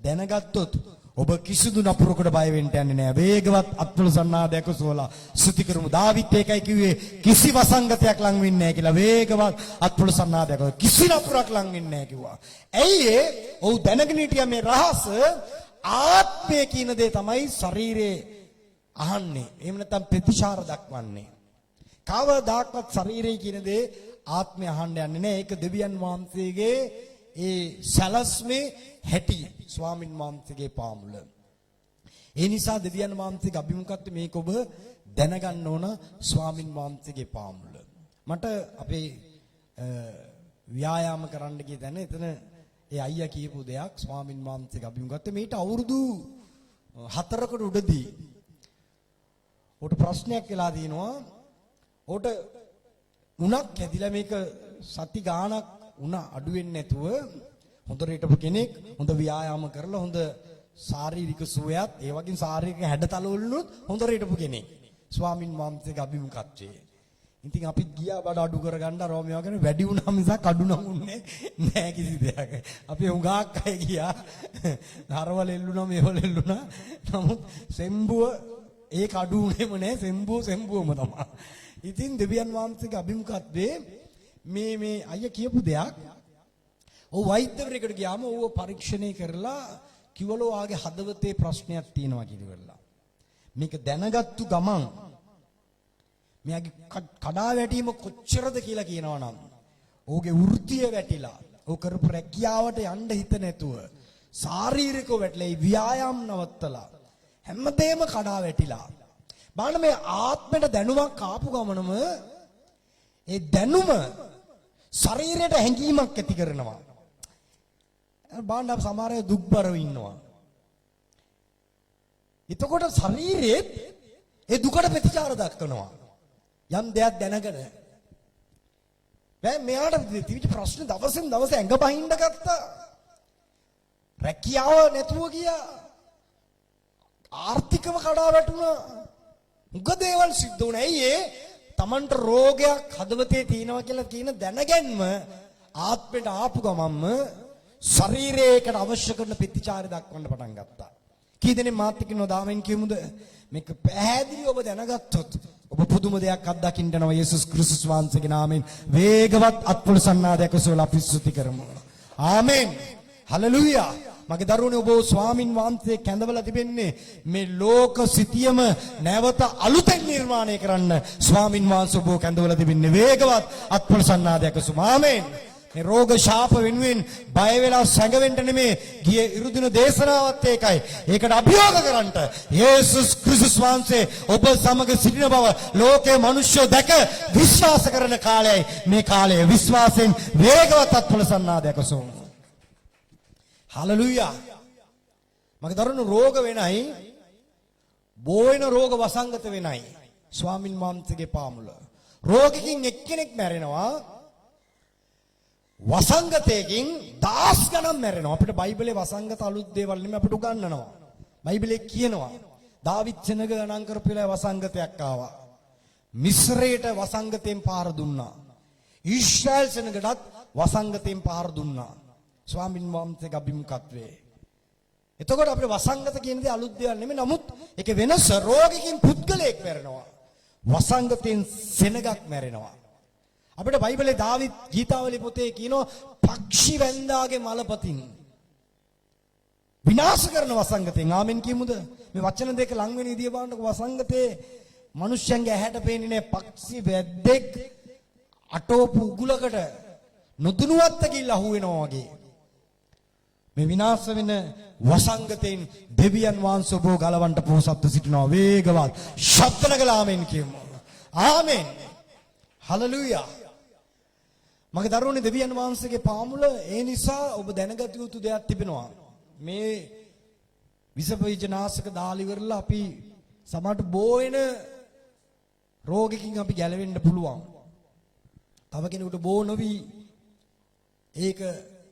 දැනගත්තොත් ඔබ කිසිදු නපුරකට බය වෙන්න යන්නේ නැහැ. වේගවත් අත්වල සන්නාදයක සෝලා ස්තුති කරමු. දාවිත් ඒකයි කිව්වේ කිසි වසංගතයක් ලං වෙන්නේ නැහැ කියලා. වේගවත් අත්වල සන්නාදයක කිසි නපුරක් ලං වෙන්නේ නැහැ කිව්වා. ඇයි ඒ? ඔව් දැනගෙන හිටියා මේ රහස ආත්මය කියන දේ තමයි ශරීරේ අහන්නේ. එහෙම නැත්නම් ප්‍රතිචාර දක්වන්නේ. කවදාක්වත් ශරීරය කියන දේ ආත්මය අහන්න යන්නේ නැහැ. ඒක දෙවියන් වහන්සේගේ ඒ සලස්මේ හැටි ස්වාමින් වහන්සේගේ පාමුල. ඒ නිසා දෙවියන් වහන්සේගේ අභිමුඛත්වය මේක ඔබ දැනගන්න ඕන ස්වාමින් වහන්සේගේ පාමුල. මට අපේ ව්‍යායාම කරන්න ගිය තැන එතන ඒ අයියා කියපු දෙයක් ස්වාමින් වහන්සේගේ අභිමුඛත්වය මේට අවුරුදු 4කට උඩදී උට ප්‍රශ්නයක් වෙලා දිනවා. උට උණක් ඇදිලා මේක සති ගාණක් උණ අඩු වෙන්නේ නැතුව හොඳට හිටපු කෙනෙක් හොඳ ව්‍යායාම කරලා හොඳ ශාරීරික සුවයත් ඒ වගේම ශාරීරික හැඩතල වලුත් හොඳට හිටපු කෙනෙක් ස්වාමින් වහන්සේගේ අභිමුඛත්වයේ. ඉතින් අපි ගියා බඩ අඩු කරගන්න රෝමියෝ වගේ වැඩි වුණා මිසක් අඩු නමුන්නේ නෑ කිසි දෙයක්. අපි හුඟක් අය ගියා. ධර්වල එල්ලුණා මේවල එල්ලුණා. නමුත් සෙම්බුව ඒක අඩු උනේම නෑ. සෙම්බුවම තමයි. ඉතින් දෙවියන් වහන්සේගේ අභිමුඛත්වයේ මේ අය කියපු දෙයක් ඔව් වෛද්‍යවරයෙකුට ගියාම ඌව පරීක්ෂණය කරලා කිව්වලෝ ආගේ හදවතේ ප්‍රශ්නයක් තියෙනවා කියලා. මේක දැනගත්තු ගමන් මෙයාගේ කඩා වැටීම කොච්චරද කියලා කියනවනම් ඌගේ වෘත්තිය වැටිලා ඌ කරපු රැකියාවට යන්න හිත නැතුව ශාරීරිකව වැටලා ව්‍යායාම නවත්තලා හැමදේම කඩා වැටිලා බලන්න මේ ආත්මයට දැනුමක් ආපු ගමනම ඒ දැනුම ශරීරයට හැඟීමක් ඇති කරනවා. බලන්න සමහර අය දුක්බරව ඉන්නවා. එතකොට ශරීරයේ ඒ දුකට ප්‍රතිචාර දක්වනවා. යම් දෙයක් දැනගෙන. දැන් මෙයාට තිබිච්ච ප්‍රශ්න දවසින් දවස ඇඟ බහින්න ගත්තා. රැකියාව නැතුව ගියා. ආර්ථිකව කඩා වැටුණා. මුග දේවල් සිද්ධ වුණා. ඇයි තමන්ට රෝගයක් හදවතේ තියෙනවා කියලා කියන දැනගැන්ම ආත්මයට ආපු ගමන්ම ශරීරයකට අවශ්‍ය කරන ප්‍රතිචාර දක්වන්න පටන් ගත්තා. කී දෙනෙක් මාත් එක්ක ඉන්නවද? ආමෙන් කියමුද? මේක පැහැදිලිව ඔබ දැනගත්තොත් ඔබ පුදුම දෙයක් අත්දකින්න යනවා. යේසුස් ක්‍රිස්තුස් වහන්සේගේ නාමයෙන් වේගවත් අත්පොළ සන්නාදයක සෝලා අපි ස්තුති කරමු. ආමෙන්. හලෙලූයා. මගේ දරුවනේ ඔබ ස්වාමින් වහන්සේ කැඳවලා තිබෙන්නේ මේ ලෝක සිටියම නැවත අලුතෙන් නිර්මාණය කරන්න ස්වාමින් වහන්සේ ඔබ කැඳවලා තිබෙන්නේ වේගවත් අත්පොළ සන්නාදයක සෝලා. ආමෙන්. මේ රෝග ශාප වෙනුවෙන් බය වෙලා සැඟවෙන්න නෙමේ ගියේ ඉරුදින දේශනාවත් ඒකයි. ඒකට අභියෝග කරන්නට යේසුස් ක්‍රිස්තුස් වහන්සේ ඔබ සමග සිටින බව ලෝකේ මිනිස්සු දැක විශ්වාස කරන කාලයයි මේ කාලය. විශ්වාසයෙන් වේගවත් අත්පොළ සන්නාදයක සෝමු. හලෙලූයා. මගේ දරුණු රෝග වෙනයි බෝ වෙන රෝග වසංගත වෙනයි ස්වාමින් වහන්සේගේ පාමුල. රෝගකින් එක්කෙනෙක් මැරෙනවා. වසංගතයෙන් දහස් ගණන් මැරෙනවා. අපිට බයිබලයේ වසංගත අලුත් දේවල් නෙමෙයි අපිට උගන්වනවා. බයිබලයේ කියනවා දාවිත් සෙනග ගණන් කරපු වෙලාවේ වසංගතයක් ආවා. මිස්රයට වසංගතයෙන් පාර දුන්නා. ඊශ්‍රායල් සෙනගටත් වසංගතයෙන් පාර දුන්නා. ස්වාමින් වහන්සේගේ අභිමුඛත්වයේ. එතකොට අපේ වසංගත කියන දේ අලුත් දෙයක් නෙමෙයි. නමුත් ඒකේ වෙනස රෝගිකින් පුද්ගලයෙක් මැරෙනවා. වසංගතයෙන් සෙනගක් මැරෙනවා. අපිට බයිබලේ දාවිද් ගීතාවලි පොතේ කියනවා පක්ෂි වැන්දාගේ මලපතින් විනාශ කරන වසංගතෙන්. ආමෙන් කියමුද? මේ වචන දෙක ලං වෙන විදිය බලන්නකො. වසංගතේ මිනිස්යන්ගේ ඇහැට පේන්නේ නැහැ. පක්ෂි වැද්දෙක් අටෝපු උගුලකට නොදුනුවත්ත කිල්ල අහු වෙනවා වගේ. මේ විනාශ වෙන වසංගතෙන් දෙවියන් වහන්සේ ඔබ ගලවන්න පොහොසත්ව සිටිනවා වේගවත්. ශබ්ද නගලා ආමෙන් කියමු. ආමෙන්. හලෙලූයා. මගේ දරුවනේ දෙවියන් වහන්සේගේ පාමුල ඒ නිසා ඔබ දැනගත යුතු දෙයක් තිබෙනවා. මේ විස බීජනාශක දාලා ඉවරලා අපි සමහරට බෝ වෙන රෝගකින් අපි ගැලවෙන්න පුළුවන්. තව කෙනෙකුට බෝ නොවි ඒක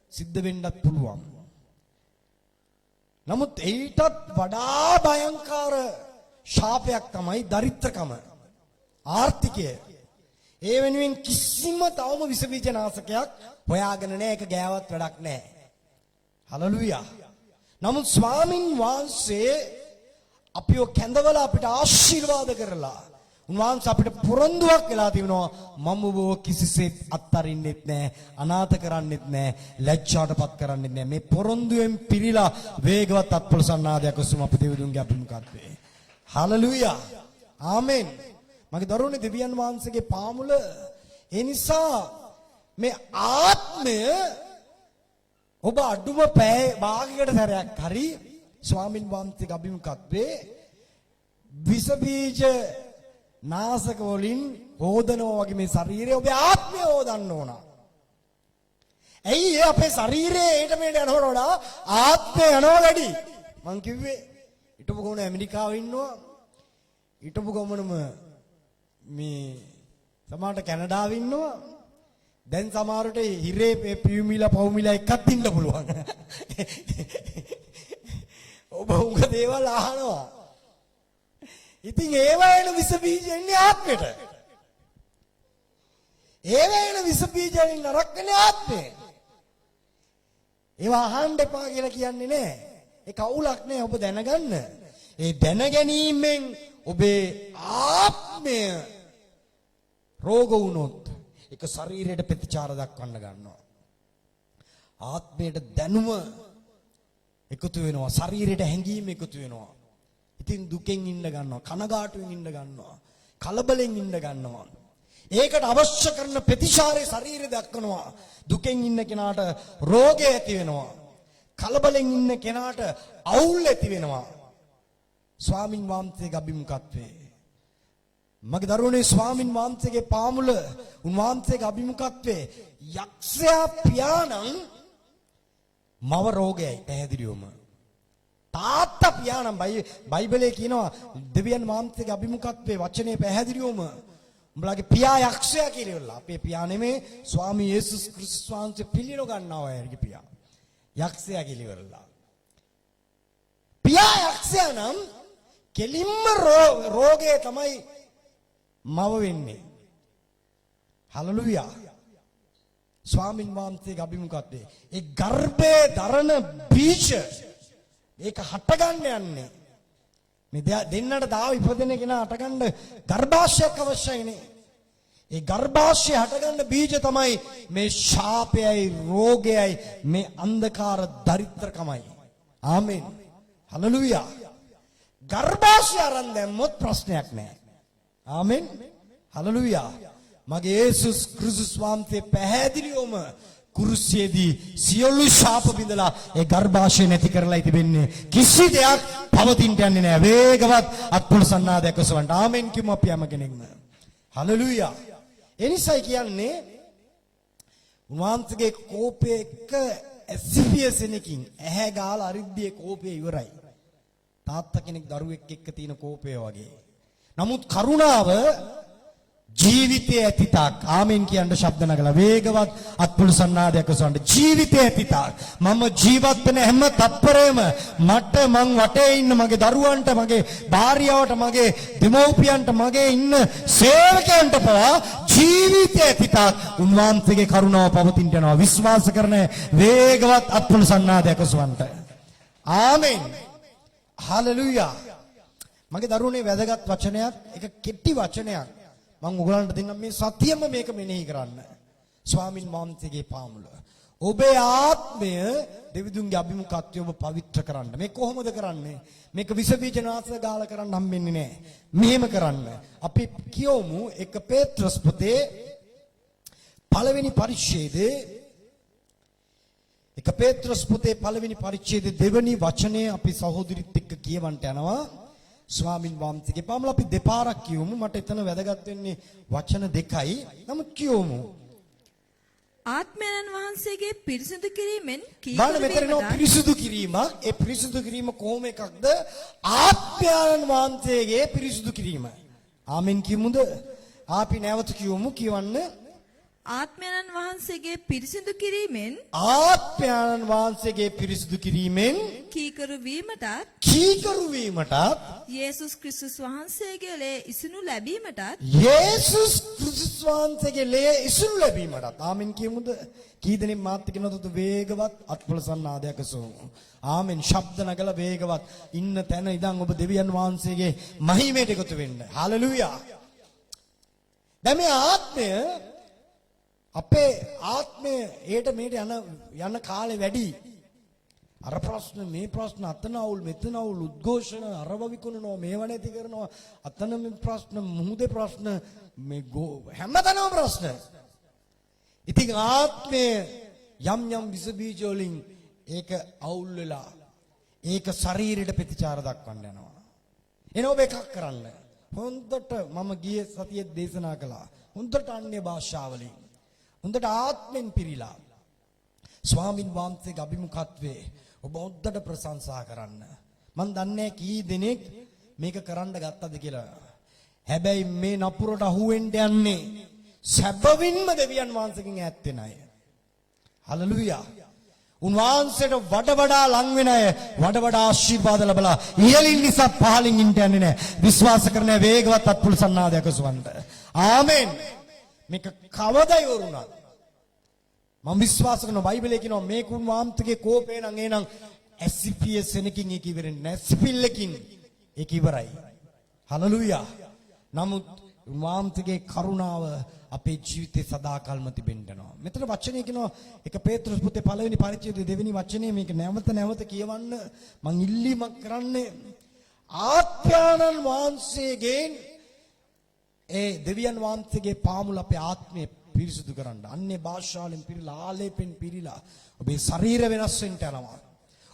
සිද්ධ වෙන්නත් පුළුවන්. නමුත් ඊටත් වඩා භයංකාර ශාපයක් තමයි දරිද්‍රකම. ආර්ථිකය. ඒ වෙනුවෙන් කිසිම තවම විස බීජනාශකයක් හොයාගෙන නැහැ. ඒක ගෑවත් වැඩක් නැහැ. හලෙලූයා. නමුත් ස්වාමින් වහන්සේ අපිව කැඳවල අපිට ආශිර්වාද කරලා උන්වහන්සේ අපිට පොරොන්දුවක් වෙලා තිබෙනවා. මම ඔබව කිසිසේත් අත්හරින්නෙත් නැහැ, අනාථ කරන්නෙත් නැහැ, ලැජ්ජාටපත් කරන්නෙත් නැහැ. මේ පොරොන්දුවෙන් පිරීලා වේගවත් අත්පොළසන්නාදයක් ඔසම අපි දෙවිඳුන්ගේ අභිමුඛත්වයේ. හලෙලූයා. ආමෙන්. මගේ දරුවනේ දෙවියන් වහන්සේගේ පාමුල ඒ නිසා මේ ආත්මය ඔබ අඩුම පැය භාගයකට සැරයක් හරි ස්වාමින් වහන්සේගේ අභිමුඛත්වයේ විස බීජ නාශක වලින් හොදනවා වගේ මේ ශරීරය ඔබේ ආත්මය හොදන්න ඕන. ඇයි අපේ ශරීරයේ ඊට මෙහෙට යනකොට වඩා ආත්මය යනවා වැඩි. මං කිව්වේ ඊටපු ගමන ඇමරිකාවේ ඉන්නවා. ඊටපු ගමනම මේ සමහරට කැනඩාවේ ඉන්නවා. දැන් සමහරට හිරේ පියුමිලා පවුමිලා එකක් ඉන්න පුළුවන්. ඔබ උඟ දේවල් අහනවා. ඉතින් ඒවා එන විස බීජ එන්නේ ආත්මෙට. ඒවා එන විස බීජ වලින් නරක වෙන්නේ ආත්මය. ඒවා අහන්න එපා කියලා කියන්නේ නැහැ. ඒ කවුලක් නෑ ඔබ දැනගන්න. ඒ දැනගැනීමෙන් ඔබේ ආත්මය රෝග වුණොත් ඒක ශරීරයට ප්‍රතිචාර දක්වන්න ගන්නවා. ආත්මයට දැනුම එකතු වෙනවා. ශරීරයට හැඟීම් එකතු වෙනවා. ඉතින් දුකෙන් ඉන්න ගන්නවා. කනගාටුවෙන් ඉන්න ගන්නවා. කලබලෙන් ඉන්න ගන්නවා. ඒකට අවශ්‍ය කරන ප්‍රතිචාරය ශරීරය දක්වනවා. දුකෙන් ඉන්න කෙනාට රෝගය ඇති වෙනවා. කලබලෙන් ඉන්න කෙනාට අවුල් ඇති වෙනවා. ස්වාමින් වහන්සේගේ අභිමුඛත්වයේ මගේ දරුවනේ ස්වාමින් වහන්සේගේ පාමුල උන්වහන්සේගේ අභිමුඛත්වයේ යක්ෂයා පියාණන් මව රෝගයයි පැහැදිලිවම. තාත්තා පියාණන් බයිබලයේ කියනවා දෙවියන් වහන්සේගේ අභිමුඛත්වයේ වචනේ පැහැදිලිවම උඹලාගේ පියා යක්ෂයා කියලා ඉවරලා. අපේ පියා නෙමේ ස්වාමී යේසුස් ක්‍රිස්තුස් වහන්සේ පිළිනො ගන්නවා අයගේ පියා. යක්ෂයා කියලා ඉවරලා. පියා යක්ෂයා නම් කෙලින්ම රෝගය තමයි මව වෙන්නේ. හලෙලූයා. ස්වාමින් වහන්සේගේ අභිමුඛත්වයේ ඒ ගර්භයේ දරන බීජ ඒක හටගන්න යන්නේ. මේ දෙන්නට දාව ඉපදෙන කෙනා හටගන්න ගර්භාෂයක් අවශ්‍යයිනේ. ඒ ගර්භාෂය හටගන්න බීජ තමයි මේ ශාපයයි රෝගයයි මේ අන්ධකාර දරිද්‍රකමයි. ආමෙන්. හලෙලූයා. ගර්භාෂය අරන් දැම්මොත් ප්‍රශ්නයක් නැහැ. ආමෙන්. හලෙලූයා. මගේ යේසුස් ක්‍රිස්තුස් වහන්සේ පැහැදිලිවම කුරුසියේදී සියලු ශාප බිඳලා ඒ ගර්භාෂය නැති කරලා තිබෙන්නේ. කිසි දෙයක් පවතින්න යන්නේ නැහැ. වේගවත් අත්පොළ සන්නාදයක් ඔසවන්න. ආමෙන් කිමු අපි හැම කෙනෙක්ම. හලෙලූයා. එනිසයි කියන්නේ උන්වහන්සේගේ කෝපය එක ඇසිපිය සෙනකින් ඇහැ ගාලා අරිද්දියේ කෝපය ඉවරයි. තාත්තා කෙනෙක් දරුවෙක් එක්ක තියෙන කෝපය වගේ. නමුත් කරුණාව ජීවිතයේ ඇතිතාක් ආමෙන් කියන්න ශබ්ද නගලා වේගවත් අත්පුළු සන්නාදයක් ඔසවන්න ජීවිතයේ ඇතිතාක් මම ජීවත් වෙන හැම තත්පරෙම මට මං වටේ ඉන්න මගේ දරුවන්ට මගේ භාර්යාවට මගේ දෙමව්පියන්ට මගේ ඉන්න සේවකයන්ට පවා ජීවිතයේ ඇතිතාක් උන්වහන්සේගේ කරුණාව පවතින්න යනවා විශ්වාස කරන වේගවත් අත්පුළු සන්නාදයක් ඔසවන්න ආමෙන් හලෙලූයා මගේ දරුවනේ වැදගත් වචනයක් එක කෙටි වචනයක් මම ඔයගලන්ට දෙන්නම් මේ සතියෙම මේක මෙනෙහි කරන්න. ස්වාමින් වහන්සේගේ පාමුල. ඔබේ ආත්මය දෙවිදුන්ගේ අභිමුඛත්වය ඔබ පවිත්‍ර කරන්න. මේ කොහොමද කරන්නේ? මේක විස බීජ නාශක ගාලා කරන්න හම්බෙන්නේ නැහැ. මෙහෙම කරන්න. අපි කියවමු 1 පේත්‍රස් පොතේ පළවෙනි පරිච්ඡේදයේ 1 පේත්‍රස් පොතේ පළවෙනි පරිච්ඡේදයේ දෙවෙනි වචනය අපි සහෝදරිත් එක්ක කියවන්න යනවා. ස්වාමින් වහන්සේගේ පාමුල අපි දෙපාරක් කියවමු. මට එතන වැදගත් වෙන්නේ වචන දෙකයි. නමුත් කියවමු. ආත්මයන් වහන්සේගේ පිරිසිදු කිරීමෙන් බලන්න මෙතන නෝ පිරිසිදු කිරීමක්. ඒ පිරිසිදු කිරීම කොහොම එකක්ද? ආත්මයන් වහන්සේගේ පිරිසිදු කිරීම. ආමෙන් කියමුද? අපි නැවත කියවමු. කියවන්න. ආත්මයන් වහන්සේගේ පිරිසිදු කිරීමෙන් ආත්මයන් වහන්සේගේ පිරිසිදු කිරීමෙන් කීකරු වීමටත් යේසුස් ක්‍රිස්තුස් වහන්සේගේ ලේ ඉසිනු ලැබීමටත් යේසුස් ක්‍රිස්තුස් වහන්සේගේ ලේ ඉසිනු ලැබීමටත් ආමෙන් කියමුද? කී දෙනෙක් මාත් කියනවද වේගවත් අත්පොළ සන්නාදයක් සෝමු. ආමෙන් ශබ්ද නගලා වේගවත් ඉන්න තැන ඉඳන් ඔබ දෙවියන් වහන්සේගේ මහිමයට එකතු වෙන්න. හලෙලූයා. දැන් මේ ආත්මය අපේ ආත්මය ඒට මේට යන කාලේ වැඩි. අර ප්‍රශ්න මේ ප්‍රශ්න අතන අවුල් මෙතන අවුල් උද්ඝෝෂණ අරව විකුණනවා මේව නැති කරනවා අතන මේ ප්‍රශ්න මුහුදේ ප්‍රශ්න මේ හැමතැනම ප්‍රශ්න. ඉතින් ආත්මය යම් විස බීජ වලින් ඒක අවුල් වෙලා ඒක ශරීරයට ප්‍රතිචාර දක්වන්න යනවා. එන ඔබ එකක් කරන්න. හොඳට මම ගියේ සතියේ දේශනා කළා. හොඳට අන්‍ය භාෂාවලින් හොඳට ආත්මෙන් පිරීලා ස්වාමින් වහන්සේගේ අභිමුඛත්වයේ ඔබ හොඳට ප්‍රශංසා කරන්න. මම දන්නේ කී දෙනෙක් මේක කරන්න ගත්තද කියලා. හැබැයි මේ නපුරට අහුවෙන්න යන්නේ සැබවින්ම දෙවියන් වහන්සේගෙන් ඈත් වෙන අය. හලෙලූයා. උන්වහන්සේට වඩා ලං වෙන අය වඩා ආශිර්වාද ලැබලා ඉහළින් නිසා පහළින් ඉන්න යන්නේ නැහැ. විශ්වාස කරන වේගවත් අත්පුළු සන්නාදයක් ඔසවන්න. ආමෙන්. මේක කවදා ඉවරුණා? මම විශ්වාස කරන බයිබලයේ කියනවා මේක උන්වහන්සේගේ කෝපේ නම් එනං ඇසිපියස් එනකින් ඒක ඉවරෙන්නේ නැහැ. සිපිල්ලකින් ඒක ඉවරයි. හලෙලූයා. නමුත් උන්වහන්සේගේ කරුණාව අපේ ජීවිතේ සදාකල්ම තිබෙන්න යනවා. මෙතන වචනේ කියනවා 1 පේත්‍රස් පොතේ පළවෙනි පරිච්ඡේදයේ දෙවෙනි වචනේ මේක නැවත කියවන්න මං ඉල්ලීමක් කරන්නේ ආත්මයන් වහන්සේගෙන් ඒ දෙවියන් වහන්සේගේ පාමුල අපේ ආත්මය පිරිසුදු කරන්න. අන්නේ භාෂාවෙන් පිරීලා ආලේපෙන් පිරීලා ඔබේ ශරීර වෙනස් වෙන්න යනවා.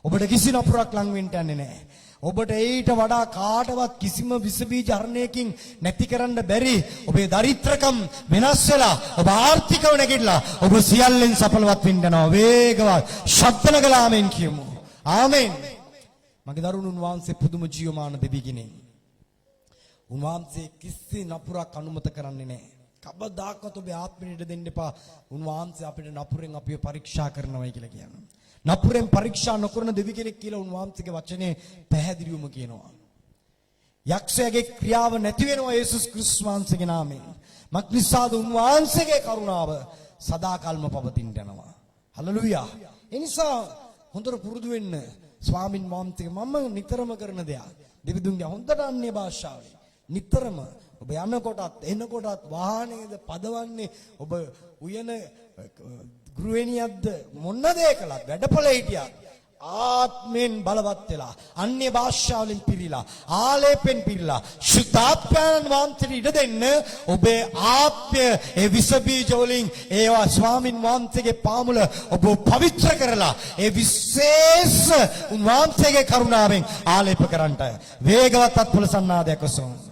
ඔබට කිසි නපුරක් ලං වෙන්න යන්නේ නැහැ. ඔබට ඊට වඩා කාටවත් කිසිම විස බීජ හරණයකින් නැති කරන්න බැරි ඔබේ දරිද්‍රකම් වෙනස් වෙලා ඔබ ආර්ථිකව නැගිටලා ඔබ සියල්ලෙන් සඵලවත් වෙන්න යනවා. වේගවත් ශබ්ද නගලා ආමෙන් කියමු. ආමෙන්. මගේ දරුණුන් වහන්සේ පුදුම ජීවමාන දෙවි කෙනෙක්. උන්වහන්සේ කිසි නපුරක් අනුමත කරන්නේ නැහැ. කවදාකවත් ඔබේ ආත්මෙට දෙන්න එපා. උන්වහන්සේ අපිට නපුරෙන් අපිව පරීක්ෂා කරනවායි කියලා කියනවා. නපුරෙන් පරීක්ෂා නොකරන දෙවි කෙනෙක් කියලා උන්වහන්සේගේ වචනේ පැහැදිලිවම කියනවා. යක්ෂයාගේ ක්‍රියාව නැති වෙනවා යේසුස් ක්‍රිස්තුස් වහන්සේගේ නාමයෙන්. මක්නිසාද උන්වහන්සේගේ කරුණාව සදාකල්ම පවතින්න යනවා. හලෙලූයා. ඒ නිසා හොඳට පුරුදු වෙන්න ස්වාමින් වහන්සේගේ මම නිතරම කරන දෙයක්. දෙවිදුන්ගේ හොඳට අන්නේ භාෂාවලින් නිතරම ඔබ යනකොටත් එනකොටත් වාහනේද පදවන්නේ ඔබ උයන ගෘහිණියක්ද මොන දේ කළත් වැඩපොළ හිටියා ආත්මෙන් බලවත් වෙලා අන්‍ය භාෂාවලින් පිරීලා ආලේපෙන් පිරීලා සුද්ධාත්මයන් වහන්සේට ඉඩ දෙන්න ඔබේ ආත්මය ඒ විස බීජ වලින් ඒවා ස්වාමින් වහන්සේගේ පාමුල ඔබ පවිත්‍ර කරලා ඒ විශේෂ උන්වහන්සේගේ කරුණාවෙන් ආලේප කරන්නට වේගවත් අත්පොළ සන්නාදයක් ඔසවන්න.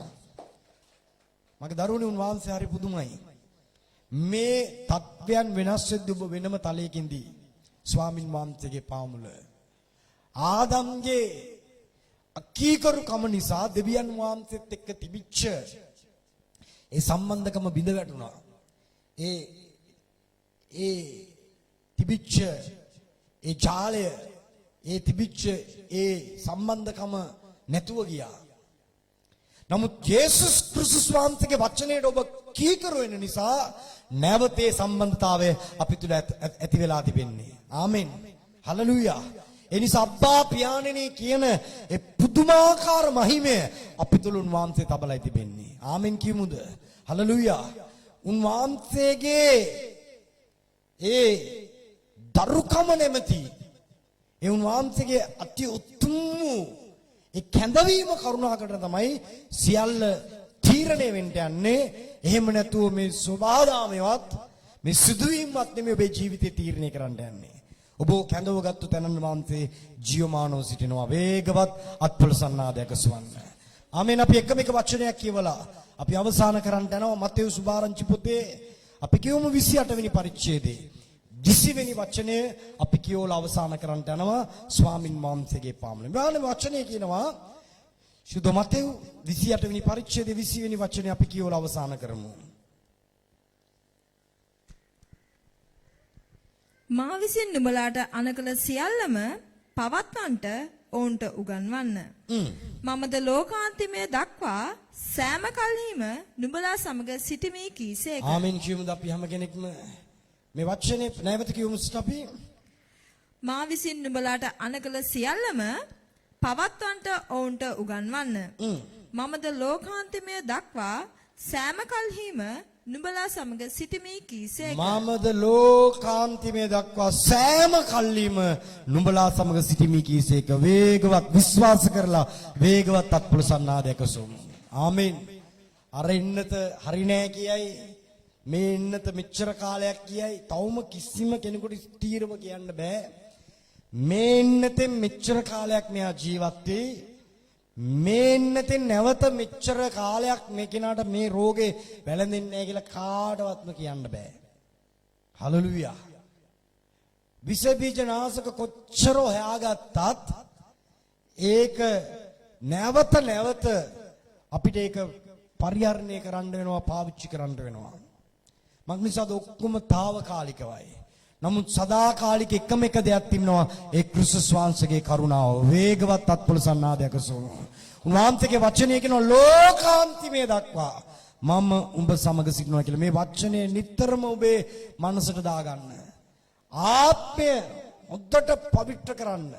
මගේ දරුවනේ උන්වහන්සේ හරි පුදුමයි. මේ තත්වයන් වෙනස් වෙද්දී ඔබ වෙනම තලයකින්දී ස්වාමින් වහන්සේගේ පාමුල ආදම්ගේ අකීකරුකම නිසා දෙවියන් වහන්සේත් එක්ක තිබිච්ච ඒ සම්බන්ධකම බිඳ වැටුණා. ඒ තිබිච්ච ඒ ජාලය ඒ තිබිච්ච ඒ සම්බන්ධකම නැතුව ගියා. නමුත් යේසුස් ක්‍රිස්තුස් වහන්සේගේ වචනයට ඔබ කීකරු වෙන නිසා නැවතේ සම්බන්ධතාවය අපි තුල ඇති වෙලා තිබෙන්නේ. ආමෙන්. හලෙලූයා. ඒ නිසා අබ්බා පියාණෙනි කියන ඒ පුදුමාකාර මහිමය අපි තුල උන්වහන්සේ තබලයි තිබෙන්නේ. ආමෙන් කියමුද? හලෙලූයා. උන්වහන්සේගේ ඒ දරුකම නැමැති ඒ උන්වහන්සේගේ අති උතුම් වූ ඒ කැඳවීම කරුණාකට තමයි සියල්ල තීරණය වෙන්න යන්නේ. එහෙම නැතුව මේ සෝබාදාමයවත් මේ සිදුවීම්වත් නෙමෙයි ඔබේ ජීවිතේ තීරණය කරන්න යන්නේ. ඔබ කැඳවගත්තු තැනන් වහන්සේ ජීවමානව සිටිනවා වේගවත් අත්පොළ සන්නාදයක සුවන්න. ආමෙන්. අපි එකම එක වචනයක් කියවලා අපි අවසන් කරන්න යනවා. මත්තේයු සුභාරංචි පොතේ අපි කියමු 28 වෙනි පරිච්ඡේදයේ 20 වෙනි වචනය අපි කියවලා අවසන් කරන්න යනවා ස්වාමින් වහන්සේගේ පාමුල. මේ වචනේ කියනවා සුදු මත්තේයු 28 වෙනි පරිච්ඡේදයේ 20 වෙනි වචනේ අපි කියවලා අවසන් කරමු. මා විසින් නුඹලාට අනකල සියල්ලම පවත්වන්නට ඔවුන්ට උගන්වන්න. මමද ලෝකාන්තිමය දක්වා සෑම කල්හිම නුඹලා සමග සිටිමි කීසේක. ආමෙන් කියමුද අපි හැම කෙනෙක්ම මේ වචනේ නැවත කියමු අපි. මා විසින් නුඹලාට අනකල සියල්ලම පවත්වන්නට ඔවුන්ට උගන්වන්න. මමද ලෝකාන්තිමය දක්වා සෑම කල්හිම නුඹලා සමග සිටිමි කීසේක. මමද ලෝකාන්තිමය දක්වා සෑම කල්ලිම නුඹලා සමග සිටිමි කීසේක. වේගවත් විශ්වාස කරලා වේගවත් අත්පොළ සන්නාදයක සොමු. ආමෙන්. අර ඉන්නත හරි නෑ කියයි මේ ඉන්නත මෙච්චර කාලයක් කියයි තවම කිසිම කෙනෙකුට ස්ථීරව කියන්න බෑ. මේ ඉන්නතෙන් මෙච්චර කාලයක් මෙයා ජීවත් වෙයි. මේ ඉන්නතෙන් නැවත මෙච්චර කාලයක් මේ කෙනාට මේ රෝගේ වැළඳෙන්නේ නැහැ කියලා කාටවත්ම කියන්න බෑ. හලෙලූයා. විස බීජ නාශක කොච්චර හොයාගත්තත් ඒක නැවත අපිට ඒක පරිහරණය කරන්න වෙනවා, පාවිච්චි කරන්න වෙනවා. මක්නිසාද ඔක්කොම తాවකාලිකවයි. නමුත් සදාකාලික එකම එක දෙයක් තිබෙනවා. ඒ ක්‍රිස්තුස් වහන්සේගේ කරුණාව. වේගවත් අත්පොළ සන්නාදයක සෝම. උන්වහන්සේගේ වචනය කියනවා ලෝකාන්තිමය දක්වා මම උඹ සමග සිටිනවා කියලා. මේ වචනේ නිතරම ඔබේ මනසට දාගන්න. ආත්මය මුද්දට පවිත්‍ර කරන්න.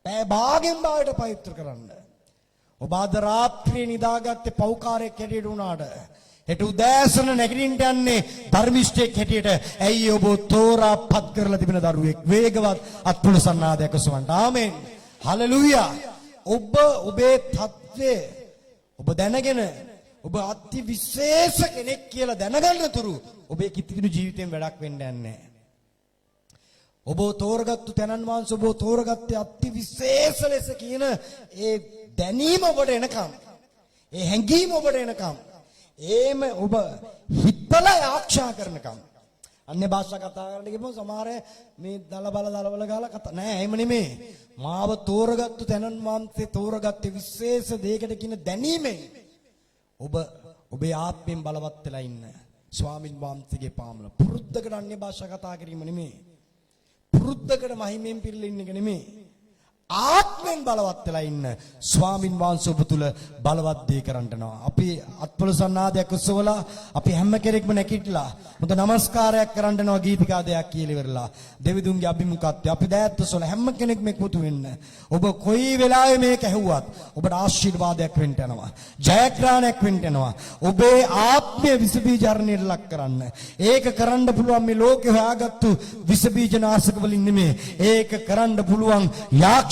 පැය භාගෙන් භාගයට පවිත්‍ර කරන්න. ඔබ අද රාත්‍රියේ නිදාගත්තේ පෞකාරයක් හැටියට උනාට හෙට උදෑසන නැගිටින්න යන්නේ ධර්මිෂ්ඨයෙක් හැටියට. ඇයි ඔබ තෝරාපත් කරලා තිබෙන දරුවෙක්. වේගවත් අත්පොළ සන්නාදයක සවන්ට. ආමෙන්. හලෙලූයා. ඔබ ඔබේ තත්ත්වය ඔබ දැනගෙන ඔබ අති විශේෂ කෙනෙක් කියලා දැනගන්න තුරු ඔබේ කිත්තිනු ජීවිතයෙන් වැඩක් වෙන්න යන්නේ නැහැ. ඔබ තෝරගත්තු තැනන් වහන්සේ ඔබ තෝරගත්තේ අති විශේෂ ලෙස කියන ඒ දැනීම ඔබට එනකම්, ඒ හැඟීම ඔබට එනකම්, ඒම ඔබ හිතලා ආක්ෂා කරනකම් අන්‍ය භාෂා කතා කරන්න ගියම සමහර මේ දලබල ගාලා කතා නෑ. එහෙම නෙමෙයි. මාව තෝරගත්තු තැනන් වහන්සේ තෝරගත්තේ විශේෂ දෙයකට කියන දැනීමෙන් ඔබ ඔබේ ආත්මයෙන් බලවත් වෙලා ඉන්න ස්වාමින් වහන්සේගේ පාමුල. පුරුද්දකට අන්‍ය භාෂා කතා කිරීම නෙමෙයි. පුරුද්දකට මහිමෙන් පිරලා ඉන්න එක නෙමෙයි. ආත්මෙන් බලවත් වෙලා ඉන්න ස්වාමින් වහන්සේ ඔබ තුල බලවත් දේ කරන්නනවා. අපි අත්පොළ සන්නාදයක් උස්සවලා අපි හැම කෙනෙක්ම නැගිටලා මුද නමස්කාරයක් කරන්නනවා ගීතිකා දෙයක් කියලා ඉවරලා දෙවිදුන්ගේ අභිමුඛත්වය අපි දෑත්වසල හැම කෙනෙක්ම එකතු වෙන්න. ඔබ කොයි වෙලාවෙ මේක ඇහුවත් ඔබට ආශිර්වාදයක් වෙන්න යනවා. ජයග්‍රහණයක් වෙන්න යනවා. ඔබේ ආත්මය විස බීජාරණයට ලක් කරන්න. ඒක කරන්න පුළුවන් මේ ලෝකේ හොයාගත්තු විස බීජ නාශක වලින් නෙමෙයි. ඒක කරන්න පුළුවන්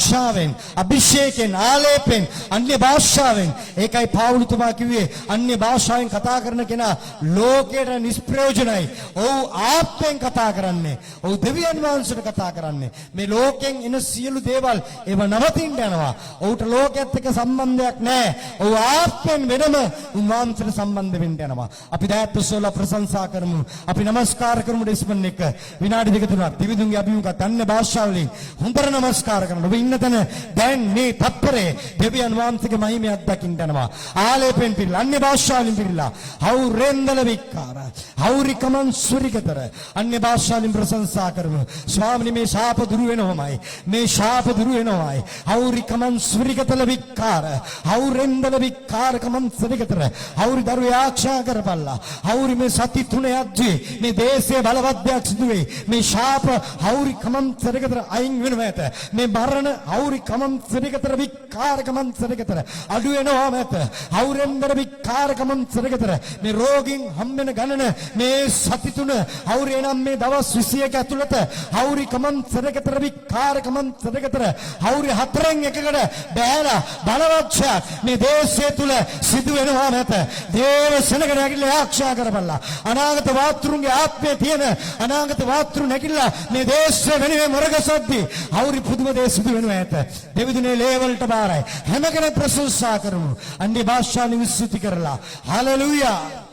යාක්ෂාවෙන්, අභිෂේකයෙන්, ආලේපෙන්, අන්‍ය භාෂාවෙන්. ඒකයි පාවුලුතුමා කිව්වේ අන්‍ය භාෂාවෙන් කතා කරන කෙනා ලෝකයට නිෂ්ප්‍රයෝජනයි. ඔව් ආත්මෙන් කතා කරන්නේ. ඔව් දෙවියන් වහන්සේට කතා කරන්නේ. මේ ලෝකෙන් එන සියලු දේවල් ඒව නවතින්න යනවා. ඔව්ට ලෝකයේත් එක්ක සම්බන්ධයක් නැහැ. ඔව් ආත්මෙන් වෙනම උන්වහන්සේට සම්බන්ධ වෙන්න යනවා. අපි දයාත්වසෝලා ප්‍රශංසා කරමු. අපි নমස්කාර කරමු ඩෙස්මන් එක. විනාඩි දෙක තුනක් දිවිදුන්ගේ අභිමුඛත් අන්‍ය භාෂාවලින් හොඳට নমස්කාර කරනවා. ඔබ ඉන්න තැන දැන් මේ තත්පරේ දෙවියන් වහන්සේගේ මහිමය අත්දකින්න යනවා. ආලේපෙන් පිරලා අන්‍ය භාෂාවලින් පිරලා හවුරෙන්දල වික්කාර හවුරිකමන් සුරිකතර අන්‍ය භාෂාවලින් ප්‍රශංසා කරමු. ස්වාමීනි මේ ශාප දුරු වෙනවමයි. මේ ශාප දුරු වෙනවමයි. හවුරිකමන් සුරිකතල වික්කාර හවුරෙන්දල වික්කාර කමන් සුරිකතර හවුරි දරුවේ ආක්ෂා කරපල්ලා. හවුරි මේ සති තුනේ යද්දී මේ දේශයේ බලවත්යක් සිදුවේ. මේ ශාප හවුරි කමන් සුරිකතර අයින් වෙනවා ඇත. මේ මරණ හවුරි කමන් සුරිකතර වික්කාර කමන් සුරිකතර අඩු වෙනවා ඇත. හවුරෙන්දල වික්කාර කමන් සුරිකතර මේ රෝගින් හම්බෙන ගණන මේ සති තුන හවුරේ නම් මේ දවස් 21 ඇතුළත හවුරි කමන් සුරිකතර වික්කාර කමන් සුරිකතර හවුරි හතරෙන් එකකට බෑලා බලවත්යක් මේ දේශය තුල සිදු වෙනවා නැත. දේව සෙනග නැගිලා ආක්ෂා කරපල්ලා. අනාගත වාත්‍රුන්ගේ ආත්මය තියෙන අනාගත වාත්‍රු නැගිලා මේ දේශය වෙනුවෙන් මොරගසද්දී හවුරි පුදුම දේ සිදු වෙනවා ඇත. දෙවිදුනේ ලේවලට බාරයි. හැම කෙනෙක් ප්‍රශංසා කරමු. අන්‍ය භාෂාවෙන් විස්තුති කරලා. හලෙලූයා.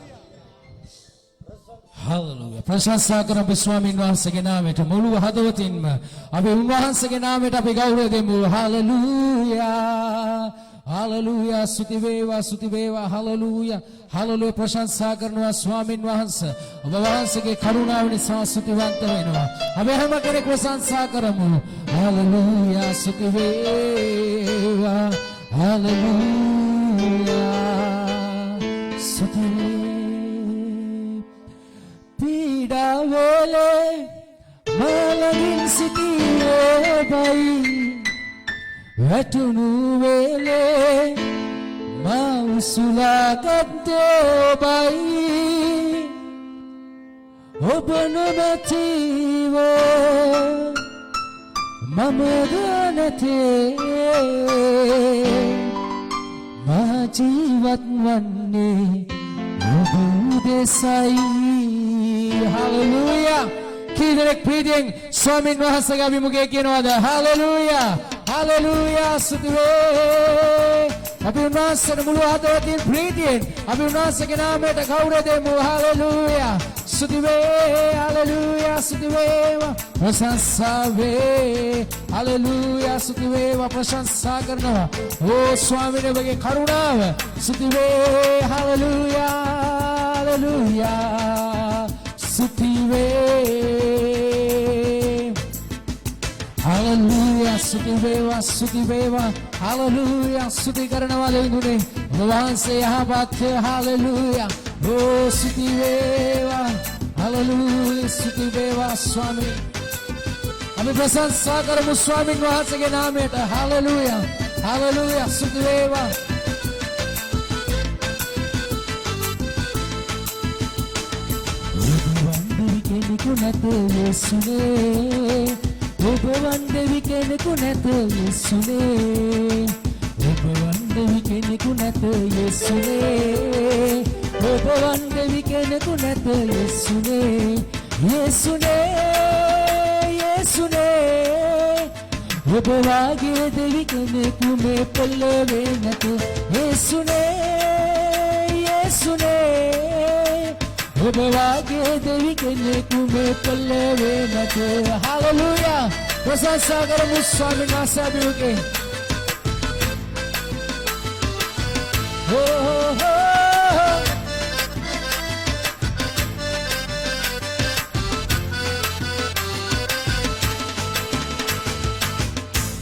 හලෙලූයා. ප්‍රශංසා කරමු ස්වාමීන් වහන්සේගේ නාමයට මුළු හදවතින්ම අපි උන්වහන්සේගේ නාමයට අපි ගෞරව දෙමු. හලෙලූයා. හලෙලූයා. ස්තුති වේවා ස්තුති වේවා. හලෙලූයා. හලෙලූයා. ප්‍රශංසා කරනවා ස්වාමීන් වහන්සේ. ඔබ වහන්සේගේ කරුණාව නිසා ස්තුතිවන්ත වෙනවා. අපි හැම කෙනෙක් ප්‍රශංසා කරමු. හලෙලූයා. ස්තුති වේවා. හලෙලූයා. ස්තුති පීඩා වේලේ මලගින් සිටියේ බයි වැටුණු වේලේ මා උසුලාගත්තේ බයි ඔබ නොමැතිව මම දැනතේ මා ජීවත් වන්නේ ඔබ උදෙසයි. Hallelujah. Kidrek pritieng ස්වාමීන් වහන්සේගේ අභිමුඛය කියනවාද? Hallelujah. Hallelujah. සුදුවේ. අපි උන්වහන්සේට මුළු හදවතින් ප්‍රීතියෙන් අපි උන්වහන්සේගේ නාමයට ගෞරව දෙමු. Hallelujah. සුදුවේ. Hallelujah. සුදුවේ. ප්‍රශංසා වේ. Hallelujah. සුදුවේ. ප්‍රශංසා කරනවා. ඕ ස්වාමීන් වහන්සේගේ කරුණාව. සුදුවේ. Hallelujah. Hallelujah. Sutive. Hallelujah. Sutiveva. Sutiveva. Hallelujah. Suti karana देवुने भगवान से यहाँ बात है. Hallelujah. Oh Sutiveva. Hallelujah. Sutiveva स्वामी हमें प्रशंसा करमु स्वामी वहाँ से के नाम है. Hallelujah. Hallelujah. Sutiveva. කෙනෙකු නැත යේසුනේ ඔබ වන්දවි කෙනෙකු නැත යේසුනේ ඔබ වන්දවි කෙනෙකු නැත යේසුනේ ඔබ වන්දවි කෙනෙකු නැත යේසුනේ යේසුනේ යේසුනේ ඔබ වාගේ දෙවි කෙනෙකු මේ පොළවේ නැත යේසුනේ යේසුනේ ඔබ වාගේ දෙවි කෙනෙකු මේ පොළවේ නැත. Hallelujah. ප්‍රශංසා කරමු ස්වාමීන් වහන්සේ අභිමුඛේ.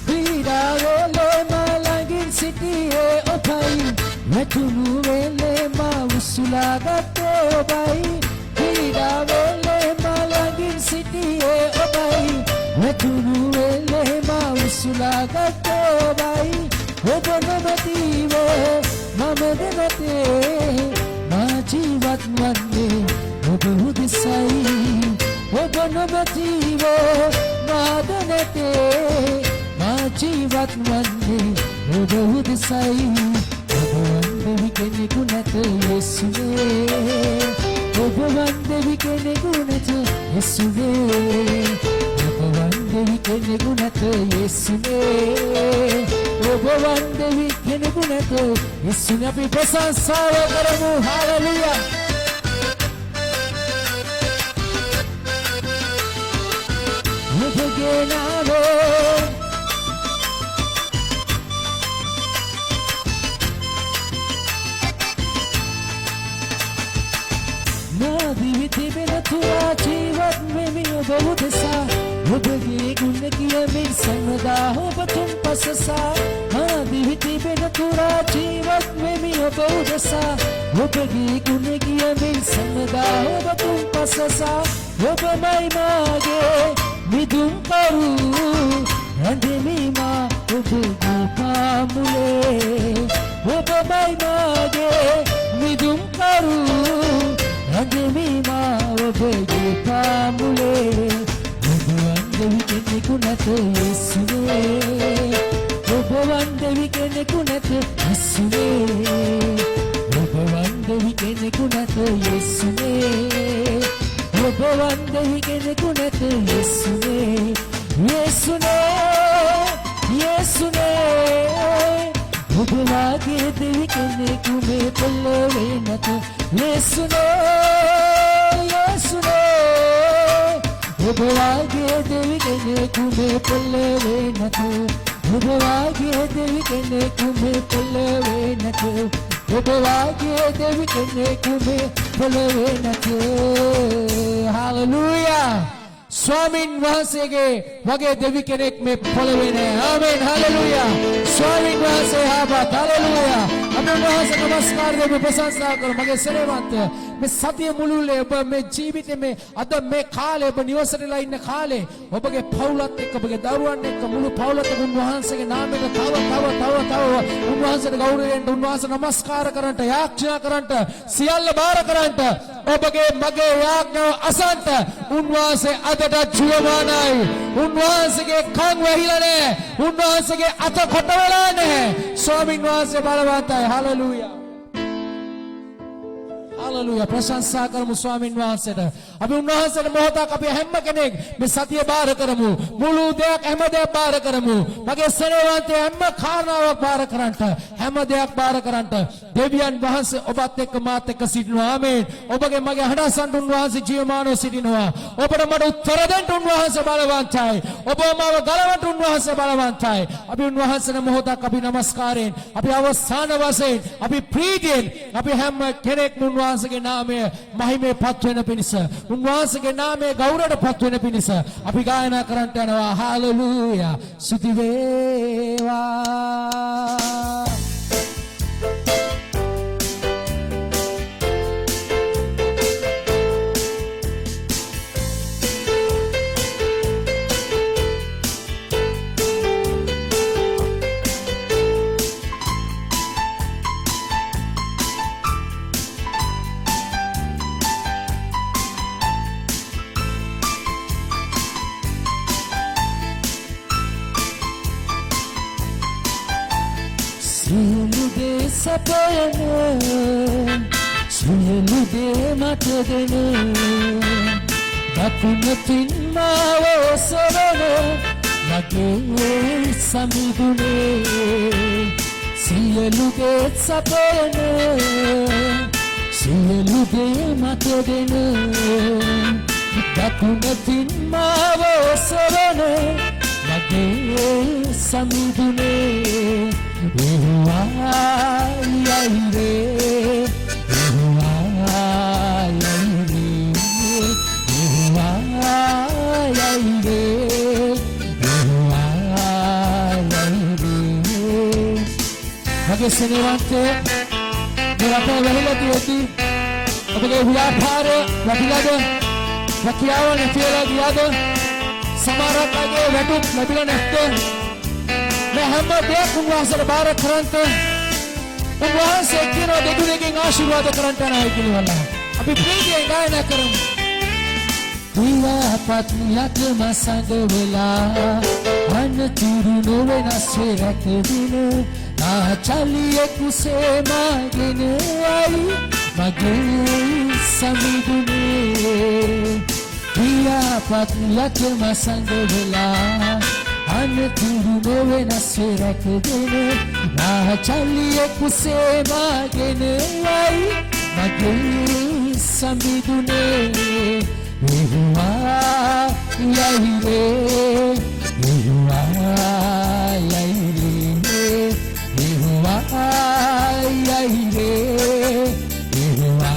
පීඩා වේලේ මා ළඟින් සිටියේ ඔබයි වැටුණු වේලේ මා උසුලාගත්තේ ඔබයි පීඩා වේලේ මා ළඟින් සිටියේ ඔබයි වැටුණු වේලේ මා උසුලාගත්තේ ඔබයි ඔබ නොමැතිව මම දැනතේ මා ජීවත් වන්නේ ඔබ උදෙසයි ඔබ නොමැතිව මා දැනතේ මා ජීවත් වන්නේ ඔබ උදෙසයි ඔබ වන්දවි කෙනෙකු නැත යේසුනේ ඔබ වන්දවි කෙනෙකු නැත යේසුනේ ඔබ වන්දවි කෙනෙකු නැත යේසුනේ ඔබ වන්දවි කෙනෙකු නැත යේසුනේ අපි ප්‍රශංසාව කරමු. Hallelujah. ඔබගේ නාමය තිබෙන තුරා ජීවත් වෙමි ඔබ උදෙසා ඔබගේ ගුණ කියමින් සමදා ඔබ තුන් පසසා දිවි තිබෙන තුරා ජීවත් වෙමි ඔබ උදෙසා ඔබගේ ගුණ කියමින් සමදා ඔබ තුන් පසසා ඔබමයි මාගේ මිදුම් කරු රැඳෙමි මා ඔබගේ පාමුලේ ඔබමයි මාගේ මිදුම් කරු රැඳෙමි මා ඔබගේ පාමුලේ ඔබ වන්දවි කෙනෙකු නැත යේසුවේ ඔබ වන්දවි කෙනෙකු නැත යේසුවේ ඔබ වන්දවි කෙනෙකු නැත යේසුවේ ඔබ වන්දවි කෙනෙකු නැත යේසුවේ යේසුනේ යේසුනේ ඔබ වාගේ දෙවි කෙනෙකු මේ පොළොවේ නැත යේසුනේ යේසුනේ ඔබ වාගේ දෙවි කෙනෙකු මේ පොළොවේ නැත ඔබ වාගේ දෙවි කෙනෙකු මේ පොළොවේ නැත ඔබ වාගේ දෙවි කෙනෙකු මේ පොළොවේ නැත හalleluya ස්වාමින් වහන්සේගේ වගේ දෙවි කෙනෙක් මේ පොළොවේ නැහැ ආමෙන් හalleluya ස්වාමින් වහන්සේ ආවත් හalleluya අපේ වහන්සේ නමස්කාර දෙවි ප්‍රශංසා කර මගේ සේවන්ත මේ සතිය මුළුල්ලේ ඔබ මේ ජීවිතේ මේ අද මේ කාලේ ඔබ නිවසේලා ඉන්න කාලේ ඔබගේ පවුලත් එක්ක ඔබගේ දරුවන් එක්ක මුළු පවුලත් උන්වහන්සේගේ නාමයෙන් තව උන්වහන්සේට ගෞරවයෙන් උන්වහන්සේ නමස්කාර කරන්ට යාඥා කරන්ට සියල්ල බාර කරන්ට ඔබගේ මගේ යාඥාව අසන්ට උන්වහන්සේ අදට ජීවමානයි උන්වහන්සේගේ කන් වැහිලා නැහැ උන්වහන්සේගේ අත කොට වෙලා නැහැ ස්වාමින් වහන්සේ බලවන්තයි හalleluya හalleluya ප්‍රශංසා කරමු ස්වාමින් වහන්සේට අපි උන්වහන්සේට මොහොතක් අපි හැම කෙනෙක් මේ සතිය බාර කරමු මුළු දෙයක් හැම දෙයක් බාර කරමු මගේ සේවන්තය හැම කාරණාවක් බාර කරන්ට හැම දෙයක් බාර කරන්ට දෙවියන් වහන්සේ ඔබත් එක්ක මාත් එක්ක සිටිනවා ආමේන් ඔබගේ මගේ හඬසන්ට උන්වහන්සේ ජීවමානව සිටිනවා ඔබට මට උත්තර දෙන්න උන්වහන්සේ බලවන්තයි ඔබ මාව ගලවන්න උන්වහන්සේ බලවන්තයි අපි උන්වහන්සේට මොහොතක් අපි නමස්කාරයෙන් අපි අවසාන වශයෙන් අපි ප්‍රීතියෙන් අපි හැම කෙනෙක්ම උන්වහන්සේගේ නාමය මහිමේ පත් වෙන පිණිස උන්වහන්සේගේ නාමය ගෞරවයට පත් වෙන පිණිස අපි ගායනා කරන්නට යනවා හalleluya ස්තුති වේවා සියලු දේ මට දෙන දකුණතින් මාව ඔසවන මගේ සමිඳුනේ සියලු දේ සපයන සියලු දේ මට දෙන දකුණතින් මාව ඔසවන මගේ සමිඳුනේ මගේ සෙනෙවන්තේ මේ රටේ වැහිලා තියෙද්දි ඔබගේ ව්‍යාපාරය ලැබිලාද රැකියාව නැතිලා ගියාද සමහරක් අයගේ වැටුප් ලැබිලා නැත්නම් मैं हम देख उन्वासर बार करंट उन्वास एक दिन और देखने के आशीर्वाद करंट ना है कि वाला अभी प्रीति गायना करम दिया पत्नियाक मसंग वेला मन तिरु नोवे नस्वेरक दिन ना चलिए कुसे मागिन आई मगे समिदुने दिया पत्नियाक मसंग वेला अन तिरु नोवे नस्वेरक दिन ना चलिए कुसे मागिन आई मगे समिदुने Yehuwa Yaire Yehuwa Yaire Yehuwa Yaire Yehuwa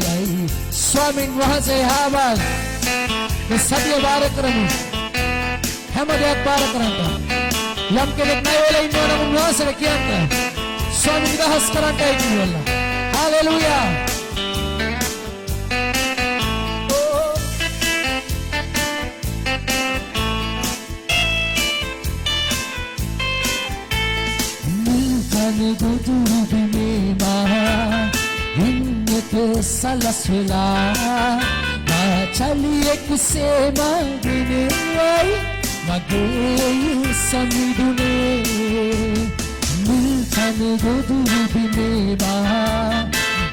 Yaire ස්වාමින් වහන්සේ හාවල් මේ සතිය බාර කරමු. හැම දෙයක් බාර කරන්න. යම් කෙනෙක් නැවල ඉන්නවා නම් උන්වහන්සේට කියන්න. ස්වාමීන් නිදහස් කරන්නයි කියලා. Hallelujah. Salaswela chaliye kuse maginewai mage samidune miltane goduru bineba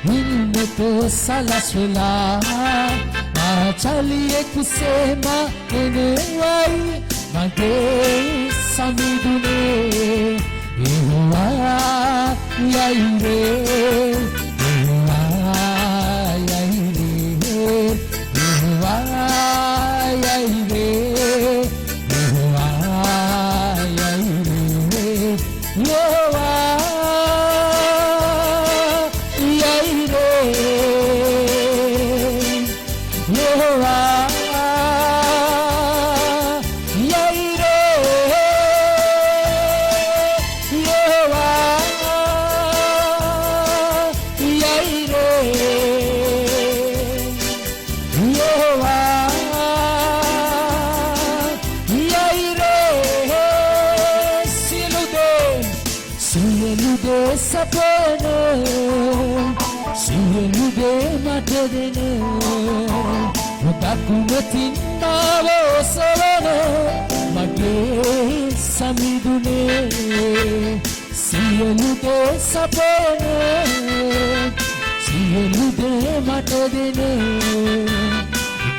hinnete salaswela chaliye kuse maginewai mage samidune Yehowa yaire Dakumatin mawasavana mage samidune siyalude sapana siyalude matadene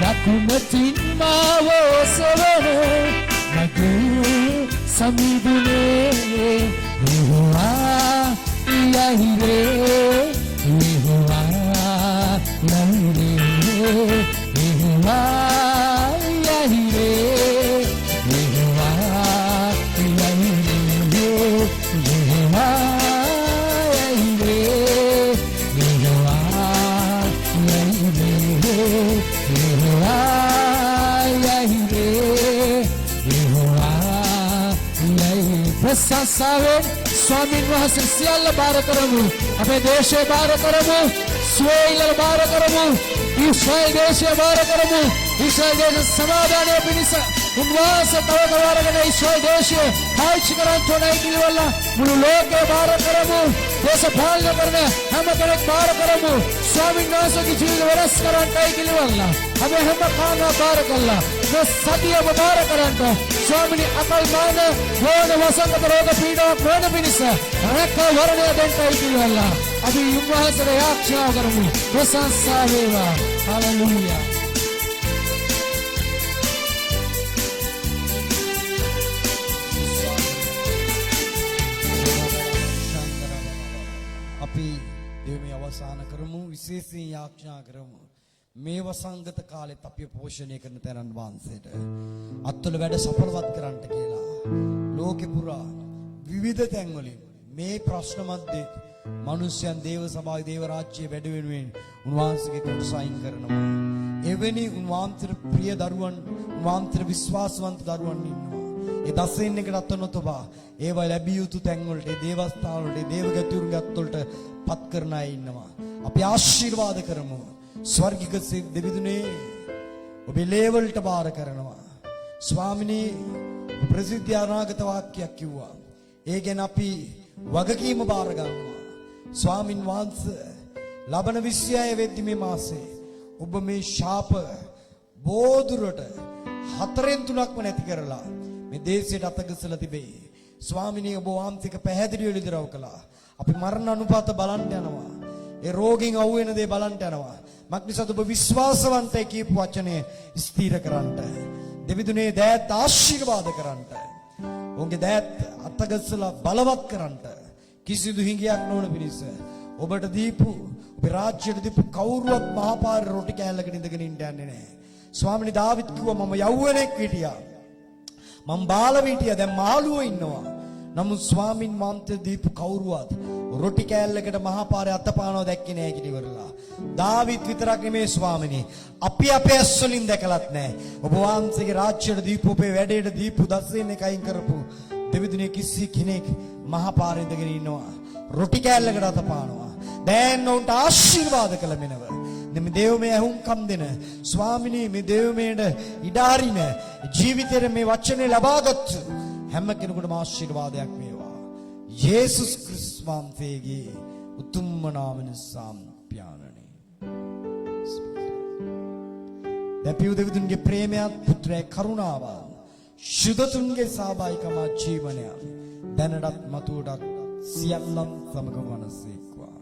dakumatin mawasavana mage samidune Yehowa yahire Yehowa yahire Yehowa yahire Yehowa yahire Yehowa yahire Yehowa yahire Yehowa yahire Yehowa yahire ප්‍රශංසාවෙන් ස්වාමීන් වහන්සේ සියල්ල බාර කරමු අපේ දේශය බාර කරමු ස්වේල බාර කරමු ඉස්රායල් දේශය බාර කරමු ඉස්රායල් දේශ සමාදානය පිණිස උන්වහන්සේ තව තවරගෙන ඉස්රායල් දේශය පාවිච්චි කරන් තොනයි කියලා මුළු ලෝකේ බාර කරමු දේශපාලන කරන හැම කෙනෙක් බාර කරමු ස්වාමීන් වහන්සේගේ ජීවිත වෙනස් කරන්නයි කියලා අපි හැම කාරණා බාර කළා මේ සතියම බාර කරන්න ස්වාමීනි අකල් මාන වෝන වසංගත රෝග පීඩා ප්‍රණ පිණිස රැක වරණය දෙන්නයි කියලා අපි උන්වහන්සේට යාඥා කරමු ප්‍රශංසා වේවා හalleluya අපි මේ අවසාන කරමු විශේෂයෙන් යාඥා කරමු මේ වසංගත කාලෙත් අපි පෝෂණය කරන තැනන් වහන්සේට අත්වල වැඩ සඵලවත් කරන්නට කියලා ලෝකෙ පුරා විවිධ තැන්වලින් මේ ප්‍රශ්න මැද්දේ මිනිස්යන් දේව සභාවේ දේව රාජ්‍යයේ වැඩ වෙනුවෙන් උන්වහන්සේගේ කොටස අයින් කරනවා එවැනි උන්වහන්සේට ප්‍රිය දරුවන් උන්වහන්සේට විශ්වාසවන්ත දරුවන් ඉන්නවා ඒ දසෙන් එකට අත නොතබා ඒවා ලැබිය යුතු තැන් වලට දේවස්ථාන වලට දේවගතුරුන්ගේ අත් වලට පත් කරන අය ඉන්නවා අපි ආශිර්වාද කරමු ස්වර්ගික දෙවිදුනේ ඔබේ ලේවලට බාර කරනවා ස්වාමිනී ප්‍රසිද්ධ අනාගත වාක්‍යයක් කිව්වා ඒ ගැන අපි වගකීම බාර ගන්නවා ස්වාමින් වහන්සේ ලබන 26 වෙද්දි මේ මාසේ ඔබ මේ ශාප බෝදුරට 4/3ක්ම නැති කරලා මේ දේශයට අතගසලා තිබේ ස්වාමිනී ඔබ වහන්සේක පැහැදිලිව ඉදිරව කළා අපි මරණ අනුපාත බලන්න යනවා ඒ රෝගින් අවුවෙන දේ බලන්න යනවා මක්නිසාද ඔබ විශ්වාසවන්තයි කියපු වචනේ ස්ථිර කරන්නට දෙවිදුනේ දෑත් ආශිර්වාද කරන්නට ඔවුන්ගේ දෑත් අතගසලා බලවත් කරන්නට කිසිදු හිඟයක් නොවන පිණිස ඔබට දීපු ඔබේ රාජ්‍යයට දීපු කවුරුවත් මහපාර රොටි කෑල්ලකට ඉඳගෙන ඉන්න යන්නේ නැහැ ස්වාමිනී දාවිද් කිව්වා මම යෞවනෙක් හිටියා මම බාලව හිටියා දැන් මාළුවෝ ඉන්නවා නමුත් ස්වාමින් වහන්සේ දීපු කවුරුවත් රොටි කෑල්ලකට මහා පාරේ අතපානව දැක්කේ නෑ කිලිවරලා. දාවිත් විතරක් නෙමේ ස්වාමිනේ. අපි අපේ ඇස් වලින් දැකලත් නෑ. ඔබ වහන්සේගේ රාජ්‍යයට දීපු ඔබේ වැඩේට දීපු දසයෙන් එකයින් කරපු දෙවිදුනේ කිසි කෙනෙක් මහා පාරේ ඉඳගෙන ඉන්නවා. රොටි කෑල්ලකට අතපානවා. දැන් උන්ට ආශිර්වාද කළ මෙනව. මේ දේවමේ අහුම්කම් දෙන ස්වාමිනේ මේ දේවමේට ඉඩාරින ජීවිතේ මේ වචනේ ලබාගත් හැම කෙනෙකුටම ආශිර්වාදයක් වේවා. යේසුස් ක්‍රිස්තුස් වහන්සේගේ උතුම්ම නාම නිසා පියාණනි. දෙපියු දෙවිතුන්ගේ ප්‍රේමයත් පුත්‍රයේ කරුණාව ශුද්ධතුන්ගේ සහභාගීකම ජීවනය දැනටත් මතුවටත් සියල්ලන් සමග වනසේක්වා.